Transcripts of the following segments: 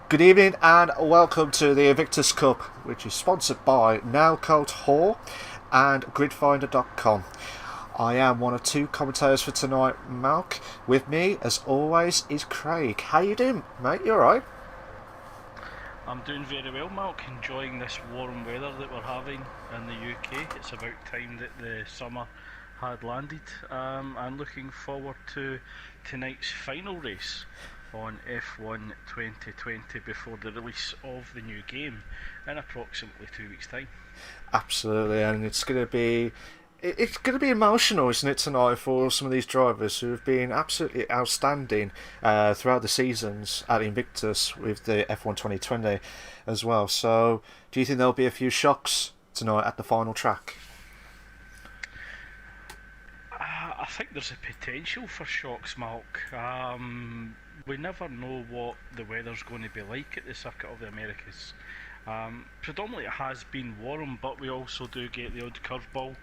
Good evening and welcome to the Invictus Cup, which is sponsored by Nailcoat Hall and Gridfinder.com. I am one of two commentators for tonight, Malc. With me, as always, is Craig. How you doing, mate? You alright? I'm doing very well, Malc. Enjoying this warm weather that we're having in the UK. It's about time that the summer had landed. I'm looking forward to tonight's final race on F1 2020 before the release of the new game in approximately 2 weeks' time. Absolutely, and it's going to be emotional, isn't it, tonight for some of these drivers who have been absolutely outstanding throughout the seasons at Invictus with the F1 2020 as well. So, do you think there'll be a few shocks tonight at the final track? I think there's a potential for shocks, Malc. We never know what the weather's going to be like at the Circuit of the Americas. Predominantly it has been warm, but we also do get the odd curveball,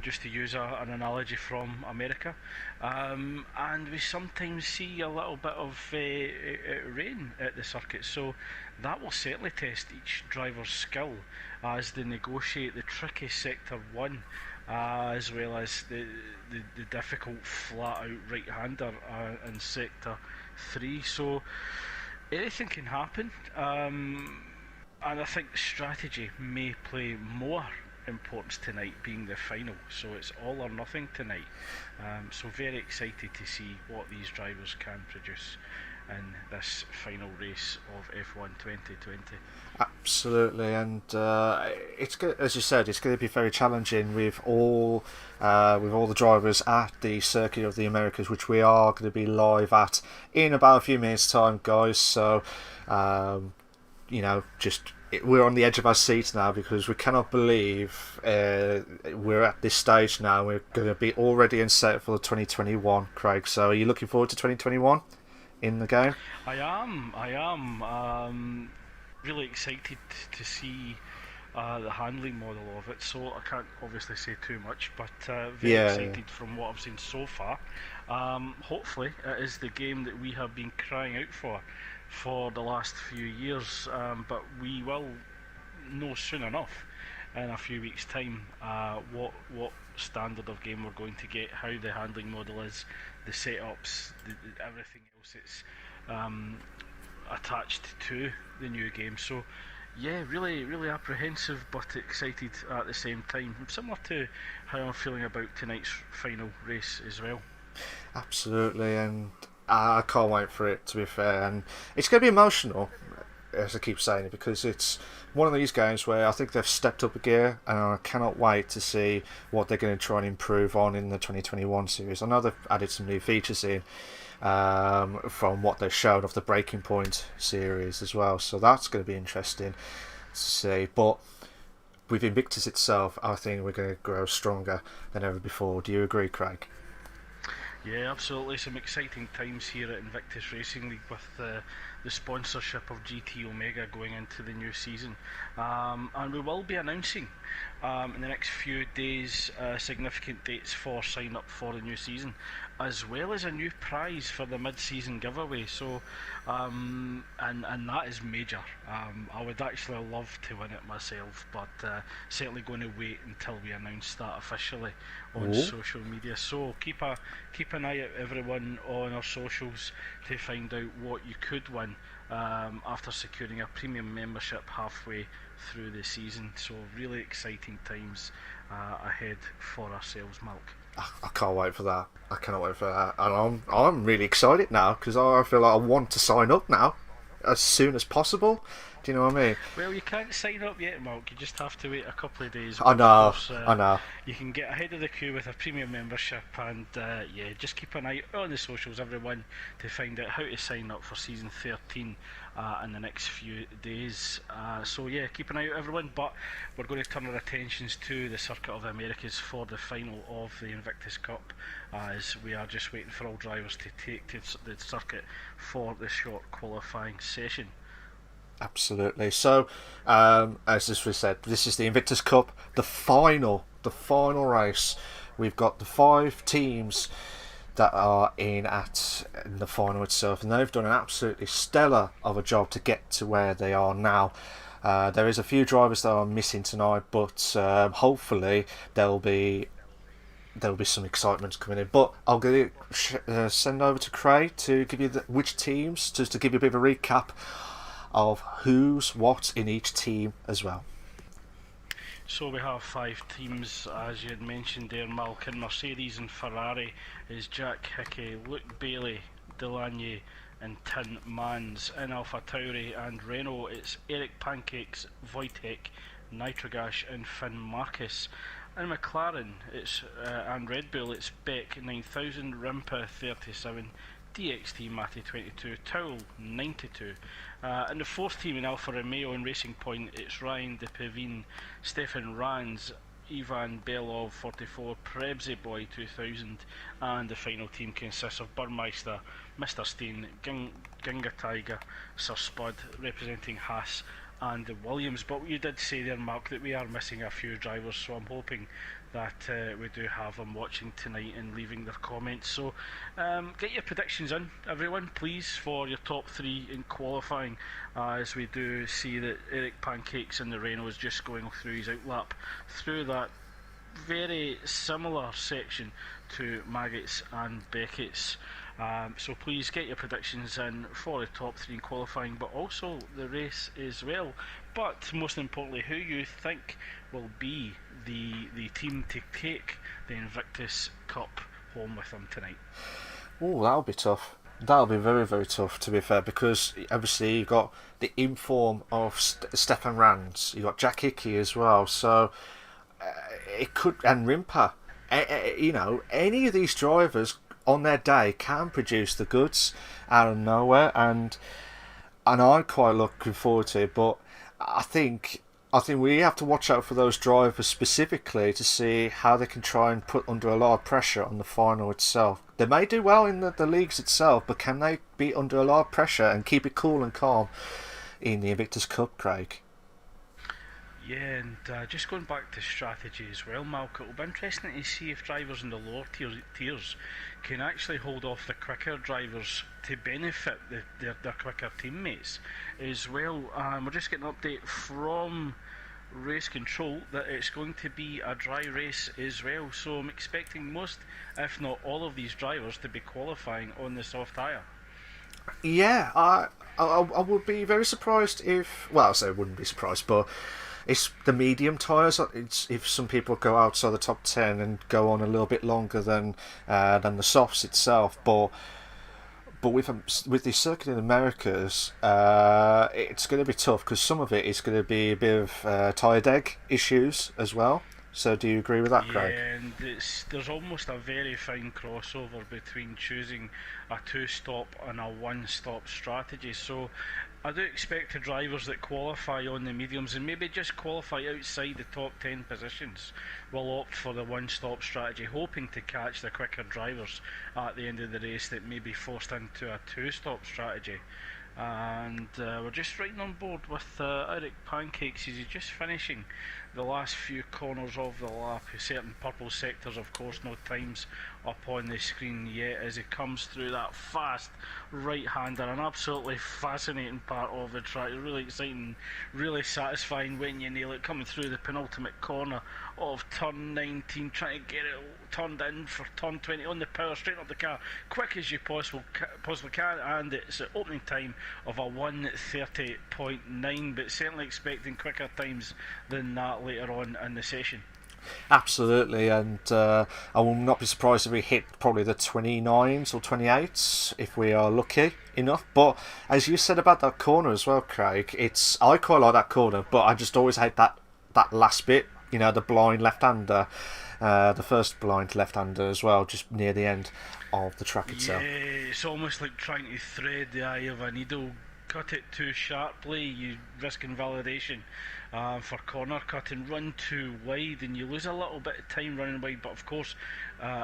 just to use an analogy from America. And we sometimes see a little bit of rain at the circuit, so that will certainly test each driver's skill as they negotiate the tricky Sector 1, as well as the difficult flat out right-hander in Sector 3. So anything can happen. And I think the strategy may play more importance tonight, being the final. So it's all or nothing tonight. So very excited to see what these drivers can produce in this final race of F1 2020. Absolutely, and as you said, it's going to be very challenging with all the drivers at the Circuit of the Americas, which we are going to be live at in about a few minutes' time, guys. So, we're on the edge of our seats now because we cannot believe we're at this stage now. We're going to be already in set for the 2021, Craig. So, are you looking forward to 2021 in the game? I am. Really excited to see the handling model of it, so I can't obviously say too much, but very excited from what I've seen so far. Hopefully it is the game that we have been crying out for the last few years, but we will know soon enough in a few weeks' time what standard of game we're going to get, how the handling model is, the setups, everything else that's attached to the new game. So yeah, really apprehensive but excited at the same time, similar to how I'm feeling about tonight's final race as well. Absolutely, and I can't wait for it, to be fair. And it's going to be emotional, as I keep saying it, because it's one of these games where I think they've stepped up a gear, and I cannot wait to see what they're going to try and improve on in the 2021 series. I know they've added some new features in from what they showed of the Breaking Point series as well, so that's going to be interesting to see. But with Invictus itself, I think we're going to grow stronger than ever before. Do you agree, Craig? Yeah, absolutely. Some exciting times here at Invictus Racing League with the sponsorship of GT Omega going into the new season. And we will be announcing in the next few days significant dates for sign up for the new season, as well as a new prize for the mid-season giveaway. So, and that is major. I would actually love to win it myself, but certainly going to wait until we announce that officially on social media. So keep an eye out, everyone, on our socials to find out what you could win after securing a premium membership halfway through the season. So really exciting times ahead for ourselves, Malc. I can't wait for that. I cannot wait for that, and I'm really excited now because I feel like I want to sign up now as soon as possible. Do you know what I mean? Well, you can't sign up yet, Malc. You just have to wait a couple of days. I know, course, I know. You can get ahead of the queue with a premium membership, and yeah, just keep an eye on the socials, everyone, to find out how to sign up for season 13 in the next few days. So yeah, keep an eye out, everyone. But we're going to turn our attentions to the Circuit of the Americas for the final of the Invictus Cup, as we are just waiting for all drivers to take to the circuit for the short qualifying session. Absolutely. So, as we said, this is the Invictus Cup, the final race. We've got the 5 teams that are in the final itself, and they've done an absolutely stellar of a job to get to where they are now. There is a few drivers that are missing tonight, but hopefully there'll be some excitement coming in. But I'll send over to Craig to give you which teams, just to give you a bit of a recap of who's what in each team as well. So we have 5 teams, as you had mentioned there, Malc. In Mercedes and Ferrari is Jack Hickey, Luke Bailey, Delaney and Tin Mans. In Alpha Tauri and Renault it's Eric Pancakes, Vojtech, Nitrogash and Finn Marcus. In McLaren it's and Red Bull it's Beck 9000, Rimpa 37, DXT Matty 22, Towel 92. In the 4th team in Alfa Romeo and Racing Point it's Ryan De Pevin, Stefan Ranz, Ivan Belov 44, Prebzy Boy 2000, and the final team consists of Burmeister, Mr Steen, Ginga Tiger, Sir Spud representing Haas and the Williams. But you did say there, Mark, that we are missing a few drivers, so I'm hoping that we do have them watching tonight and leaving their comments. So get your predictions in, everyone, please, for your top 3 in qualifying, as we do see that Eric Pancakes in the Renault is just going through his outlap through that very similar section to Maggots and Beckett's. So please get your predictions in for the top 3 in qualifying, but also the race as well. But most importantly, who you think will be the team to take the Invictus Cup home with them tonight? Oh, that'll be tough. That'll be very, very tough, to be fair, because obviously you've got the inform of Stefan Ranz, you've got Jack Hickey as well, so it could, and Rimpa. You know, any of these drivers on their day can produce the goods out of nowhere, and I'm quite looking forward to it. But I think we have to watch out for those drivers specifically to see how they can try and put under a lot of pressure on the final itself. They may do well in the leagues itself, but can they be under a lot of pressure and keep it cool and calm in the Invictus Cup, Craig? Yeah, and just going back to strategy as well, Malc, it'll be interesting to see if drivers in the lower tiers can actually hold off the quicker drivers to benefit their quicker teammates as well. We're just getting an update from Race Control that it's going to be a dry race as well, so I'm expecting most, if not all, of these drivers to be qualifying on the soft tyre. Yeah, I would be very surprised if, well, I say I wouldn't be surprised, but it's the medium tyres. If some people go outside the top 10 and go on a little bit longer than the softs itself, but with the circuit in the Americas, it's going to be tough because some of it is going to be a bit of tyre deg issues as well. So do you agree with that, Craig? Yeah, and there's almost a very fine crossover between choosing a 2-stop and a 1-stop strategy. So I do expect the drivers that qualify on the mediums and maybe just qualify outside the top 10 positions will opt for the 1-stop strategy, hoping to catch the quicker drivers at the end of the race that may be forced into a 2-stop strategy. And we're just right on board with Eric Pancakes. He's just finishing the last few corners of the lap. Certain purple sectors, of course, no times up on the screen yet as he comes through that fast right-hander. An absolutely fascinating part of the track. Really exciting, really satisfying when you nail it, coming through the penultimate corner of turn 19, trying to get it turned in for turn 20 on the power, straight up the car, quick as you possibly can, and it's an opening time of a 1:30.9, but certainly expecting quicker times than that later on in the session. Absolutely, and I will not be surprised if we hit probably the 29s or 28s if we are lucky enough. But as you said about that corner as well, Craig, I quite like that corner, but I just always hate that last bit. You know, the blind left-hander, the first blind left-hander as well, just near the end of the track itself. Yeah, it's almost like trying to thread the eye of a needle. Cut it too sharply, you risk invalidation. for corner cut and run too wide, and you lose a little bit of time running wide, but of course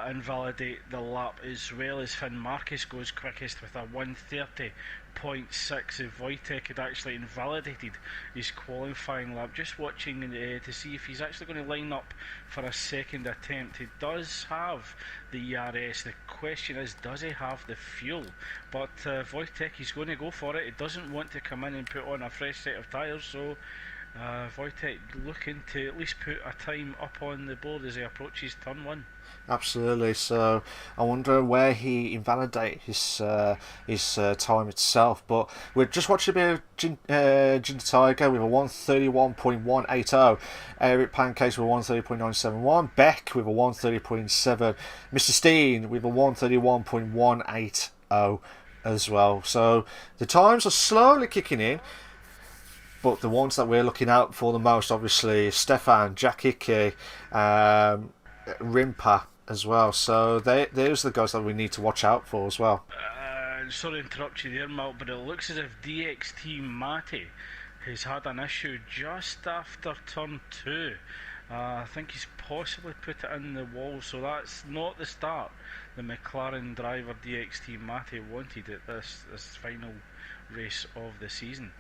invalidate the lap as well, as Finn Marcus goes quickest with a 1:30.6. If Vojtech had actually invalidated his qualifying lap. Just watching to see if he's actually going to line up for a second attempt. He does have the ERS. The question is, does he have the fuel? But Vojtech, he's going to go for it. He doesn't want to come in and put on a fresh set of tyres, so Vojtech looking to at least put a time up on the board as he approaches turn 1. Absolutely. So I wonder where he invalidated his time itself. But we're just watching a bit of Ginger Tiger with a 1:31.180, Eric Pancakes with a 1:30.971, Beck with a 1:30.7, Mr. Steen with a 1:31.180 as well. So the times are slowly kicking in. But the ones that we're looking out for the most, obviously, Stefan, Jack Hickey, Rimpa as well. So there's the guys that we need to watch out for as well. Sorry to interrupt you there, Malc, but it looks as if DXT Matty has had an issue just after turn 2. I think he's possibly put it in the wall, so that's not the start the McLaren driver DXT Matty wanted at this final race of the season.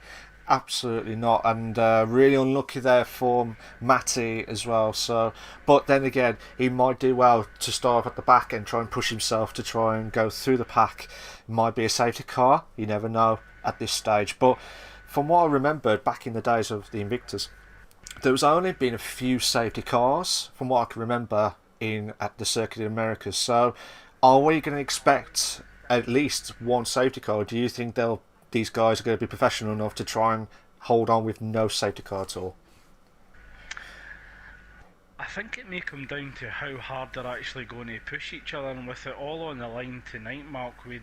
Absolutely not, and really unlucky there for Matty as well. So, but then again, he might do well to start at the back and try and push himself to try and go through the pack. Might be a safety car, you never know at this stage. But from what I remembered back in the days of the Invictus, there was only been a few safety cars from what I can remember at the Circuit of the Americas. So, are we going to expect at least one safety car? Do you think these guys are going to be professional enough to try and hold on with no safety car at all? I think it may come down to how hard they're actually going to push each other, and with it all on the line tonight, Malc, we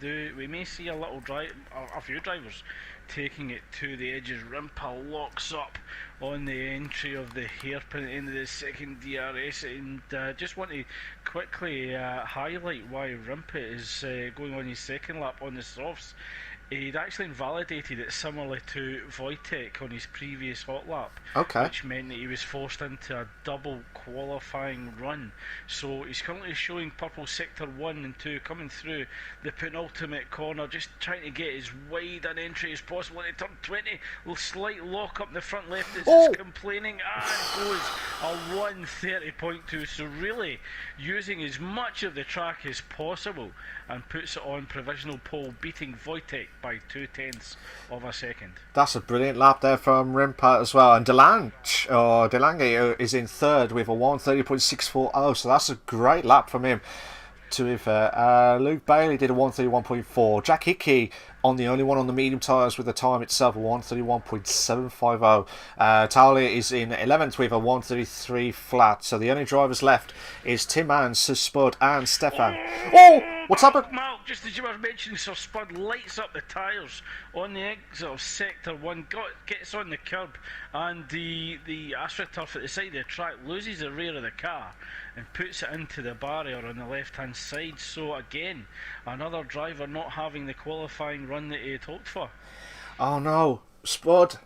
may see a few drivers taking it to the edges. Rimpa locks up on the entry of the hairpin into the second DRS, and just want to quickly highlight why Rimpa is going on his second lap on the softs. He'd actually invalidated it similarly to Vojtech on his previous hot lap, which meant that he was forced into a double qualifying run. So he's currently showing purple sector 1 and 2 coming through the penultimate corner, just trying to get as wide an entry as possible into turn 20. Slight lock up the front left as it's complaining, and goes a 1:30.2. So really using as much of the track as possible, and puts it on provisional pole, beating Vojtech by 0.2 of a second. That's a brilliant lap there from Rimpa as well. And Delange is in third with a 1:30.640, so that's a great lap from him, to be fair. Luke Bailey did a 1:31.4. Jack Hickey on the only one on the medium tyres with the time itself, a 1:31.750. Talia is in 11th with a 1:33 flat. So the only drivers left is Tim Hans, Sir Spud and Stefan. What's happened? Malc, just as you were mentioning, Sir Spud lights up the tyres on the exit of Sector 1, gets on the curb, and the AstroTurf at the side of the track loses the rear of the car and puts it into the barrier on the left hand side. So again, another driver not having the qualifying run that he had hoped for. Oh no, Spud.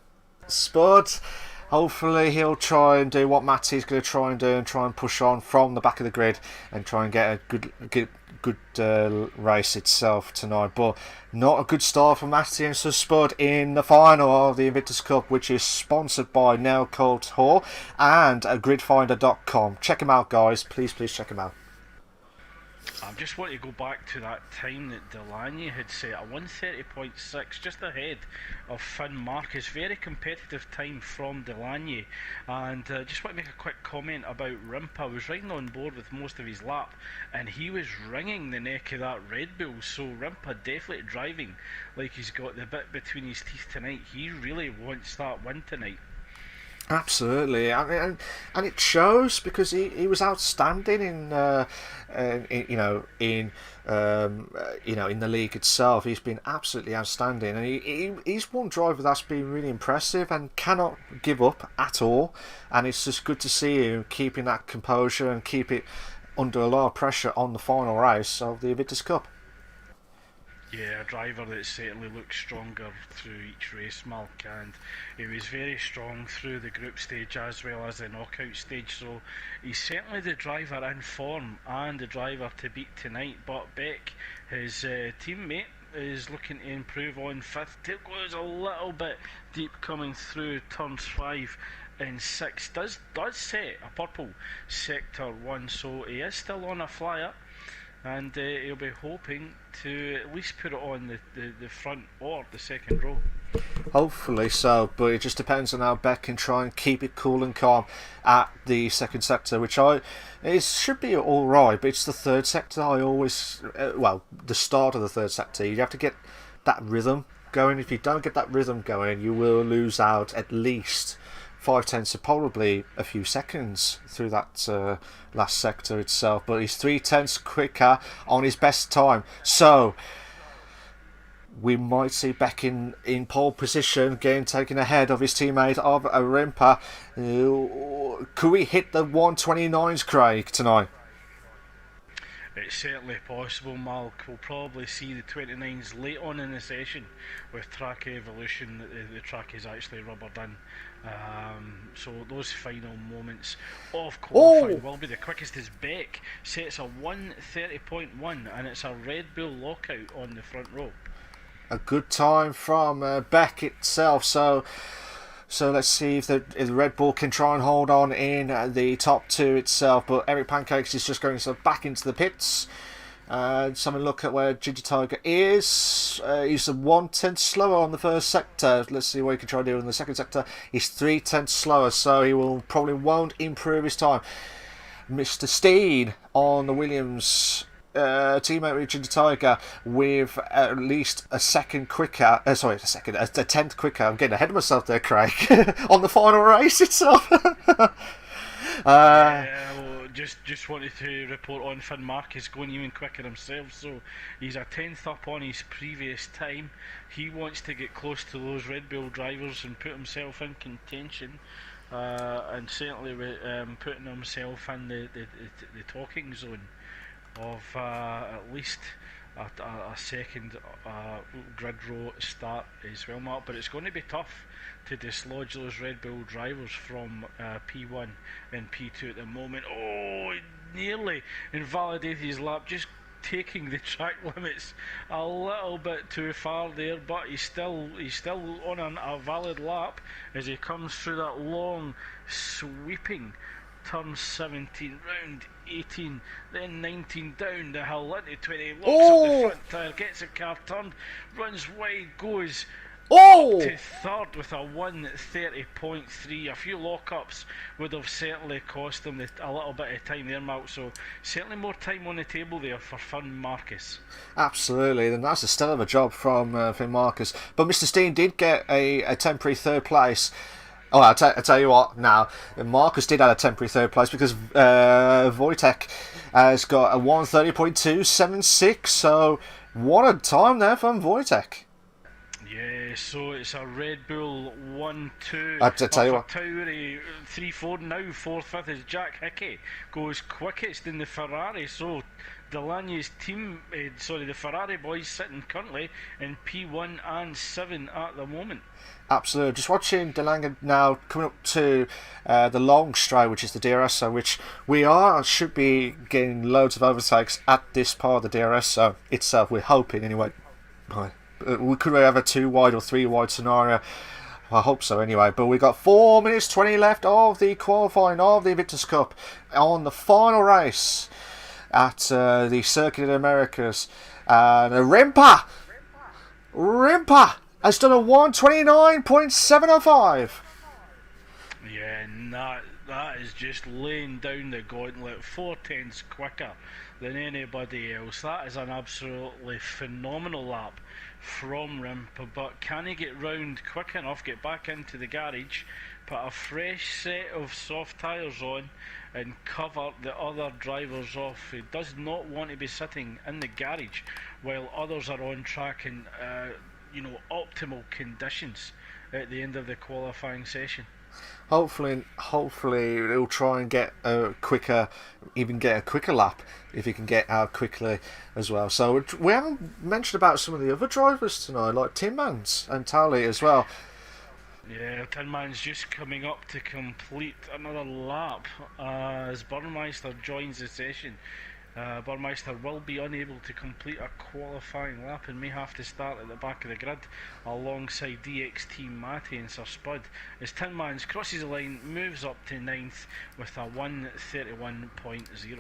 Hopefully he'll try and do what Matty's going to try and do, and try and push on from the back of the grid and try and get a good race itself tonight. But not a good start for Matty and Sir Spud in the final of the Invictus Cup, which is sponsored by Nail Coat Hall and gridfinder.com. Check them out, guys. Please check them out. I just want to go back to that time that Delaney had set, a 1:30.6, just ahead of Finn Marcus. Very competitive time from Delaney. And just want to make a quick comment about Rimpa. I was riding on board with most of his lap, and he was wringing the neck of that Red Bull. So Rimpa definitely driving like he's got the bit between his teeth tonight. He really wants that win tonight. Absolutely, and it shows, because he was outstanding in the league itself. He's been absolutely outstanding, and he's one driver that's been really impressive and cannot give up at all. And it's just good to see him keeping that composure and keep it under a lot of pressure on the final race of the Invictus Cup. Yeah, a driver that certainly looks stronger through each race, Malc, and he was very strong through the group stage as well as the knockout stage, so he's certainly the driver in form and the driver to beat tonight. But Beck, his teammate, is looking to improve on fifth. It goes a little bit deep coming through turns 5 and 6. Does set a purple sector 1, so he is still on a flyer, and he'll be hoping to at least put it on the front or the second row. Hopefully so, but it just depends on how Beck can try and keep it cool and calm at the second sector, which it should be all right. But it's the third sector. I always, the start of the third sector, you have to get that rhythm going. If you don't get that rhythm going, you will lose out at least 5/10 to probably a few seconds through that last sector itself. But he's 3/10 quicker on his best time, so we might see Beck in pole position, again taken ahead of his teammate of Rimpa. Could we hit the 129s, Craig, tonight? It's certainly possible, Malc. We'll probably see the 29s late on in the session with track evolution. The track is actually rubbered in. So those final moments of qualifying will be the quickest as Beck sets a 1:30.1, and it's a Red Bull lockout on the front row. A good time from Beck itself, so let's see if the Red Bull can try and hold on in the top 2 itself. But Eric Pancakes is just going back into the pits. Let's have a look at where Ginger Tiger is. He's 1/10 slower on the first sector. Let's see what he can try to do in the second sector. He's 3/10 slower, so he won't improve his time. Mr. Steen on the Williams teammate with Ginger Tiger with at least a second quicker. A 10th quicker. I'm getting ahead of myself there, Craig. On the final race itself. Just wanted to report on Finn Marcus going even quicker himself, so he's a 10th up on his previous time. He wants to get close to those Red Bull drivers and put himself in contention, and certainly putting himself in the talking zone of at least a second grid row start as well, Mark. But it's going to be tough to dislodge those Red Bull drivers from P1 and P2 at the moment. Oh, nearly invalidated his lap, just taking the track limits a little bit too far there, but he's still on a valid lap as he comes through that long sweeping turn 17, round 18, then 19 down the hill into 20, locks up the front tyre, gets the car turned, runs wide, goes up to third with a 1:30.3. A few lockups would have certainly cost him a little bit of time there, Malc, so certainly more time on the table there for Finn Marcus. Absolutely, and that's a stellar of a job from Finn Marcus. But Mr. Steen did get a temporary third place. Oh, I'll tell you what, now, Marcus did have a temporary third place because Vojtech has got a 1:30.276, so what a time there from Vojtech. Yeah, so it's a Red Bull 1-2. I tell you what. Tauri 3-4 now, 4th, 5th is Jack Hickey, goes quickest in the Ferrari, so Delaney's team, the Ferrari boys sitting currently in P1 and 7 at the moment. Absolutely. Just watching Delaney now coming up to the long straight, which is the DRS zone, which should be getting loads of overtakes at this part of the DRS zone itself. We're hoping anyway. We could have a 2 wide or 3 wide scenario. I hope so anyway. But we got 4 minutes 20 left of the qualifying of the Invictus Cup on the final race at the Circuit of the Americas. And Rimpa has done a 1:29.705. Yeah, and that is just laying down the gauntlet, 4/10 quicker than anybody else. That is an absolutely phenomenal lap from Rimpa, but can he get round quick enough, get back into the garage, put a fresh set of soft tyres on and cover the other drivers off? He does not want to be sitting in the garage while others are on track in optimal conditions at the end of the qualifying session. Hopefully he'll try and get a quicker lap if he can get out quickly as well. So we haven't mentioned about some of the other drivers tonight, like Tin Mans and Tally as well. Yeah, Tin Man's just coming up to complete another lap as Burmeister joins the session. Burmeister will be unable to complete a qualifying lap and may have to start at the back of the grid alongside DXT Matty and Sir Spud as Tin Mans crosses the line, moves up to 9th with a 1:31.0.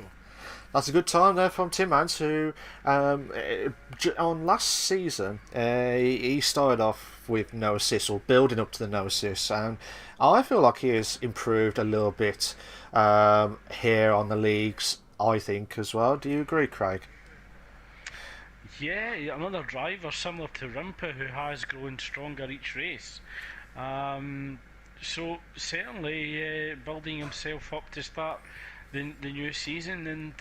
That's a good time there from Tin Mans, who on last season he started off with no assist, or building up to the no assist, and I feel like he has improved a little bit here on the leagues, I think, as well. Do you agree, Craig? Yeah, another driver similar to Rimpa who has grown stronger each race. So certainly building himself up to start the new season, and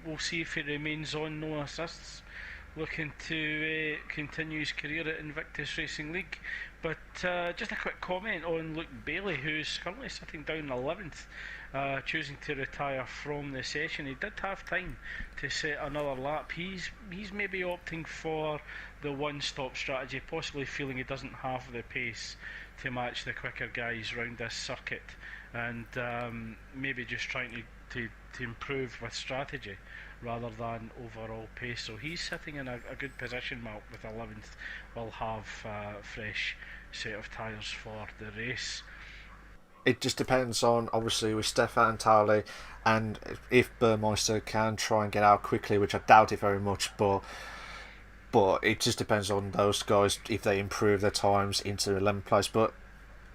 we'll see if he remains on no assists, looking to continue his career at Invictus Racing League. But just a quick comment on Luke Bailey, who's currently sitting down 11th, choosing to retire from the session. He did have time to set another lap. He's maybe opting for the one-stop strategy, possibly feeling he doesn't have the pace to match the quicker guys round this circuit, and maybe just trying to improve with strategy rather than overall pace. So he's sitting in a good position, Malc, with 11th. Will have a fresh set of tyres for the race. It just depends on, obviously, with Stefan Tally, and if Burmeister can try and get out quickly, which I doubt it very much, but it just depends on those guys if they improve their times into 11th place. But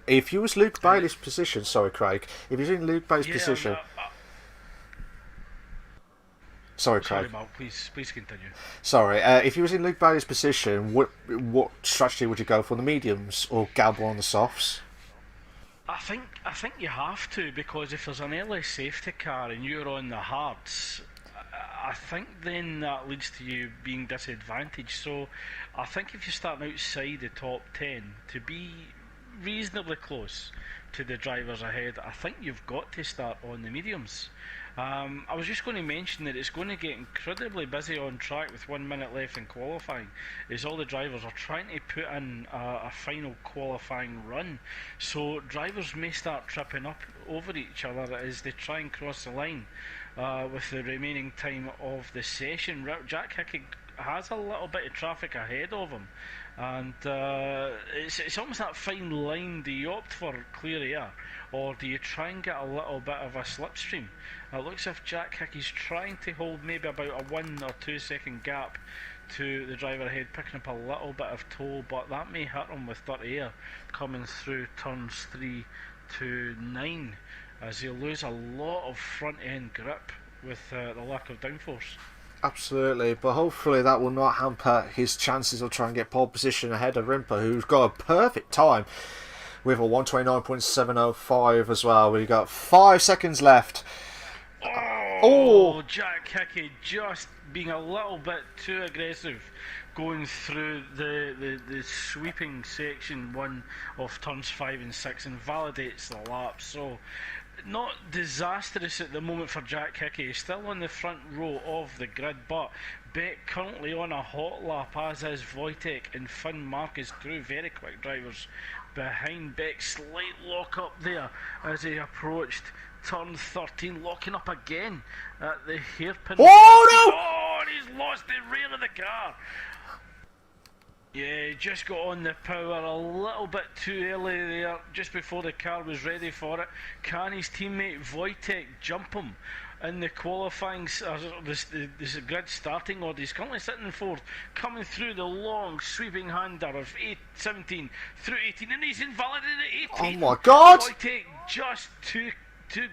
if you was Luke Bailey's position, sorry, Craig, if you're in Luke Bailey's position. Sorry, Craig. Sorry, Malc, please continue. Sorry, if you was in Luke Bailey's position, what strategy would you go for? The mediums or gamble on the softs? I think you have to, because if there's an early safety car and you're on the hards, I think then that leads to you being disadvantaged. So I think if you start outside the top 10 to be reasonably close to the drivers ahead, I think you've got to start on the mediums. I was just going to mention that it's going to get incredibly busy on track with 1 minute left in qualifying, as all the drivers are trying to put in a final qualifying run. So drivers may start tripping up over each other as they try and cross the line with the remaining time of the session. Jack Hickey has a little bit of traffic ahead of him, and it's almost that fine line. Do you opt for clear air, or do you try and get a little bit of a slipstream? It looks as if Jack Hickey's trying to hold maybe about a 1 or 2 second gap to the driver ahead, picking up a little bit of toll, but that may hurt him with dirty air coming through turns 3 to 9, as he'll lose a lot of front end grip with the lack of downforce. Absolutely, but hopefully that will not hamper his chances of trying to get pole position ahead of Rimpa, who's got a perfect time with a 1:29.705 as well. We've got 5 seconds left. Oh, Jack Hickey just being a little bit too aggressive, going through the sweeping section 1 of turns 5 and 6, and validates the lap. So not disastrous at the moment for Jack Hickey. He's still on the front row of the grid, but Beck currently on a hot lap, as is Vojtech and Finn Marcus, two very quick drivers behind Beck. Slight lock up there as he approached turn 13, locking up again at the hairpin. Oh no! Oh, and he's lost the rear of the car. Yeah, he just got on the power a little bit too early there, just before the car was ready for it. Can his teammate Vojtech jump him in the qualifying, this grid starting order? He's currently sitting in 4th, coming through the long sweeping hander of 17 through 18, and he's invalidated at 18. Oh my god! Vojtech just too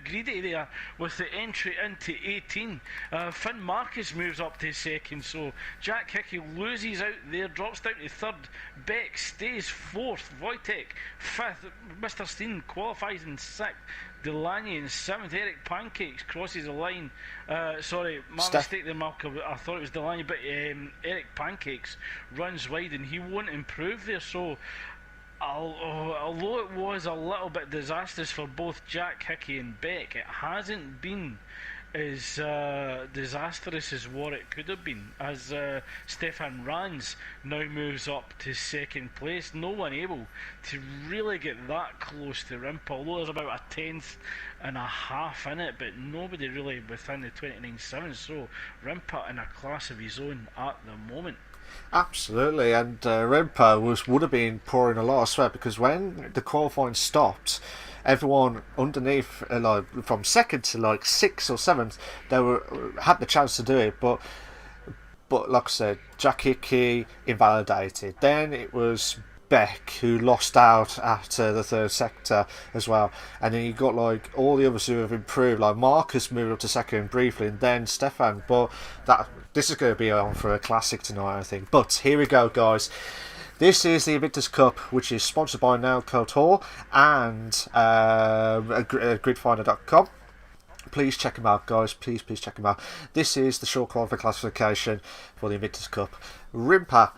greedy there with the entry into 18. Finn Marcus moves up to 2nd, so Jack Hickey loses out there, drops down to 3rd. Beck stays 4th, Vojtech 5th, Mr. Steen qualifies in 6th, Delaney in 7th, Eric Pancakes crosses the line. Sorry, my mistake there, Malcolm. I thought it was Delaney, but Eric Pancakes runs wide and he won't improve there. So Although it was a little bit disastrous for both Jack Hickey and Beck, it hasn't been as disastrous as what it could have been, as Stefan Ranz now moves up to second place. No one able to really get that close to Rimpa, although there's about a tenth and a half in it, but nobody really within the 29.7, so Rimpa in a class of his own at the moment. Absolutely, and Rempa would have been pouring a lot of sweat because when the qualifying stopped, everyone underneath, like from second to like sixth or seventh, had the chance to do it, but like I said, Jack Hickey invalidated. Then it was Beck who lost out after the third sector as well, and then you got like all the others who have improved, like Marcus moved up to second briefly, and then Stefan. But this is going to be on for a classic tonight, I think. But here we go, guys. This is the Invictus Cup, which is sponsored by Nowco Tour and gridfinder.com. Please check them out, guys. Please check them out. This is the short qualifying classification for the Invictus Cup. Rimpa,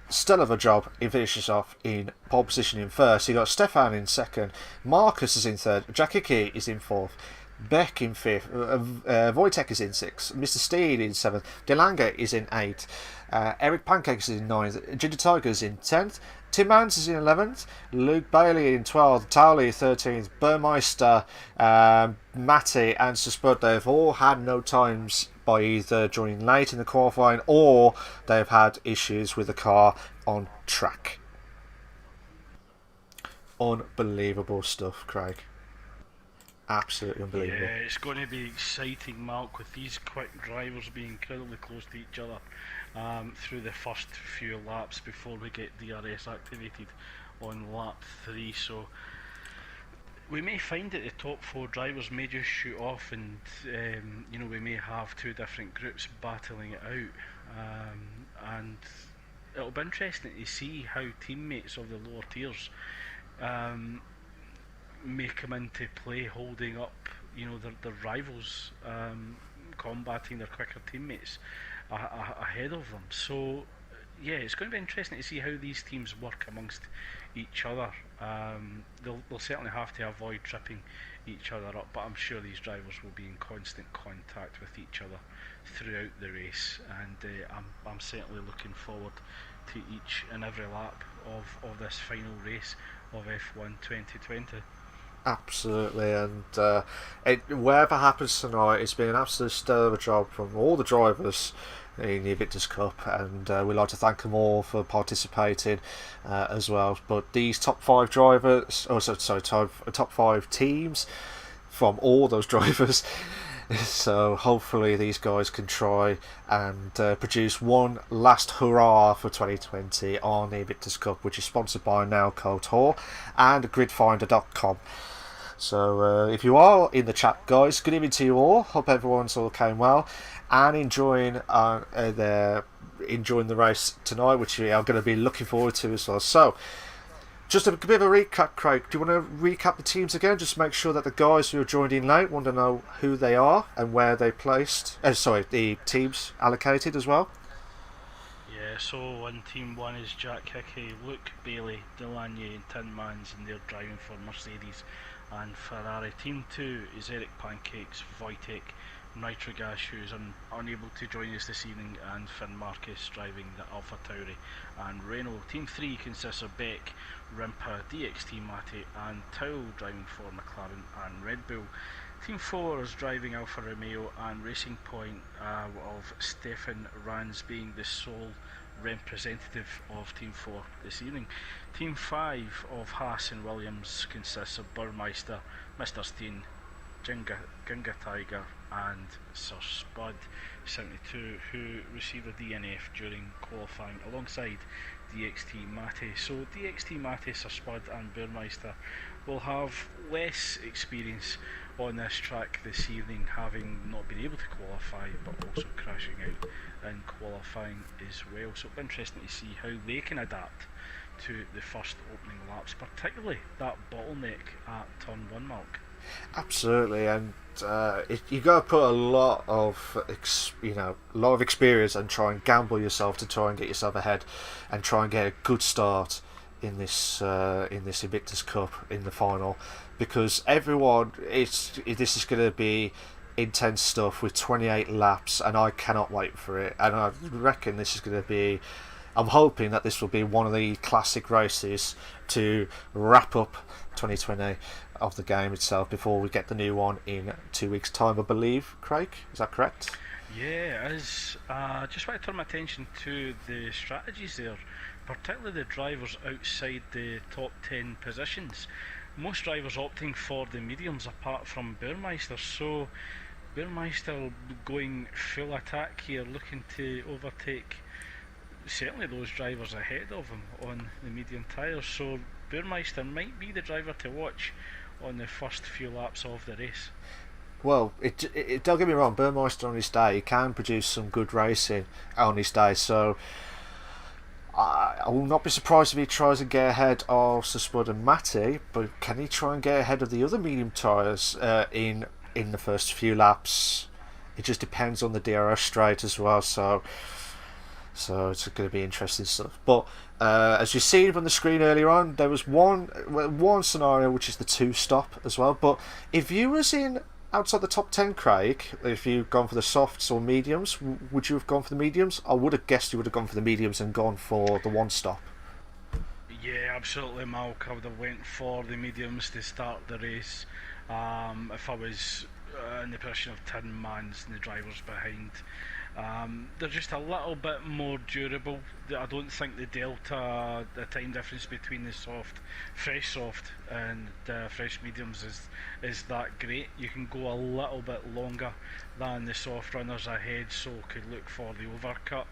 still of a job. He finishes off in pole position in first. You got Stefan in second. Marcus is in third. Jack Hickey is in fourth. Beck in fifth. Vojtech is in sixth. Mr. Steed in seventh. Delanga is in eighth. Eric Pancakes is in ninth. Ginger Tiger is in 10th. Tim Mans is in 11th. Luke Bailey in 12th. Towley 13th. Burmeister, Matty and Spud, they've all had no times by either joining late in the qualifying or they've had issues with the car on track. Unbelievable stuff, Craig. Absolutely unbelievable. Yeah, it's going to be exciting, Malc, with these quick drivers being incredibly close to each other through the first few laps before we get DRS activated on lap 3. So we may find that the top 4 drivers may just shoot off, and we may have 2 different groups battling it out, and it'll be interesting to see how teammates of the lower tiers may come into play, holding up their rivals, combating their quicker teammates ahead of them. So yeah, it's going to be interesting to see how these teams work amongst each other. They'll certainly have to avoid tripping each other up, but I'm sure these drivers will be in constant contact with each other throughout the race, and I'm certainly looking forward to each and every lap of this final race of F1 2020. Absolutely, and whatever happens tonight, it's been an absolute stellar job from all the drivers in the Invictus Cup, and we'd like to thank them all for participating as well. But these top 5 drivers, top 5 teams from all those drivers, so hopefully these guys can try and produce one last hurrah for 2020 on the Invictus Cup, which is sponsored by Nowco Tour and gridfinder.com. So if you are in the chat, guys, good evening to you all. Hope everyone's all came well and enjoying the race tonight, which we are going to be looking forward to as well. So just a bit of a recap, Craig. Do you want to recap the teams again? Just make sure that the guys who are joined in late want to know who they are and where they placed. The teams allocated as well. Yeah, so on Team 1 is Jack Hickey, Luke Bailey, Delanye and Tin Mans, and they're driving for Mercedes and Ferrari. Team 2 is Eric Pancakes, Vojtech, Nitrogas, who's unable to join us this evening, and Finn Marcus driving the Alpha Tauri and Renault. Team 3 consists of Beck, Rimpa, DXT Mate and Towle driving for McLaren and Red Bull. Team 4 is driving Alfa Romeo and Racing Point, of Stefan Ranz being the sole representative of Team 4 this evening. Team 5 of Haas and Williams consists of Burmeister, Mr. Steen, Ginga Tiger and Sir Spud 72, who received a DNF during qualifying alongside DXT Mate. So DXT Mate, Sir Spud and Burmeister will have less experience on this track this evening, having not been able to qualify but also crashing out in qualifying as well. So it'll be interesting to see how they can adapt to the first opening laps, particularly that bottleneck at turn 1, Malc. Absolutely, and you got to put a lot of experience and try and gamble yourself to try and get yourself ahead and try and get a good start in this Invictus Cup in the final, because everyone this is going to be intense stuff with 28 laps, and I cannot wait for it. And I reckon this is going to be. I'm hoping that this will be one of the classic races to wrap up 2020 of the game itself before we get the new one in 2 weeks' time, I believe. Craig, is that correct? Yeah, it is. Just want to turn my attention to the strategies there, particularly the drivers outside the top 10 positions. Most drivers opting for the mediums apart from Burmeister, so Burmeister going full attack here, looking to overtake certainly those drivers ahead of him on the medium tyres, so Burmeister might be the driver to watch on the first few laps of the race. Well, don't get me wrong, Burmeister on his day, he can produce some good racing on his day, so I will not be surprised if he tries to get ahead of Spud and Matty, but can he try and get ahead of the other medium tyres in the first few laps? It just depends on the DRS straight as well, so it's going to be interesting stuff. But as you see on the screen earlier on, there was one scenario which is the 2-stop as well. But if you was in outside the top 10, Craig, if you've gone for the softs or mediums, would you have gone for the mediums? I would have guessed you would have gone for the mediums and gone for the 1-stop. Yeah, absolutely, Malc. I would have went for the mediums to start the race. If I was in the position of 10 mans and the drivers behind. They're just a little bit more durable. I don't think the delta, the time difference between the fresh soft and fresh mediums is that great. You can go a little bit longer than the soft runners ahead, so could look for the overcut,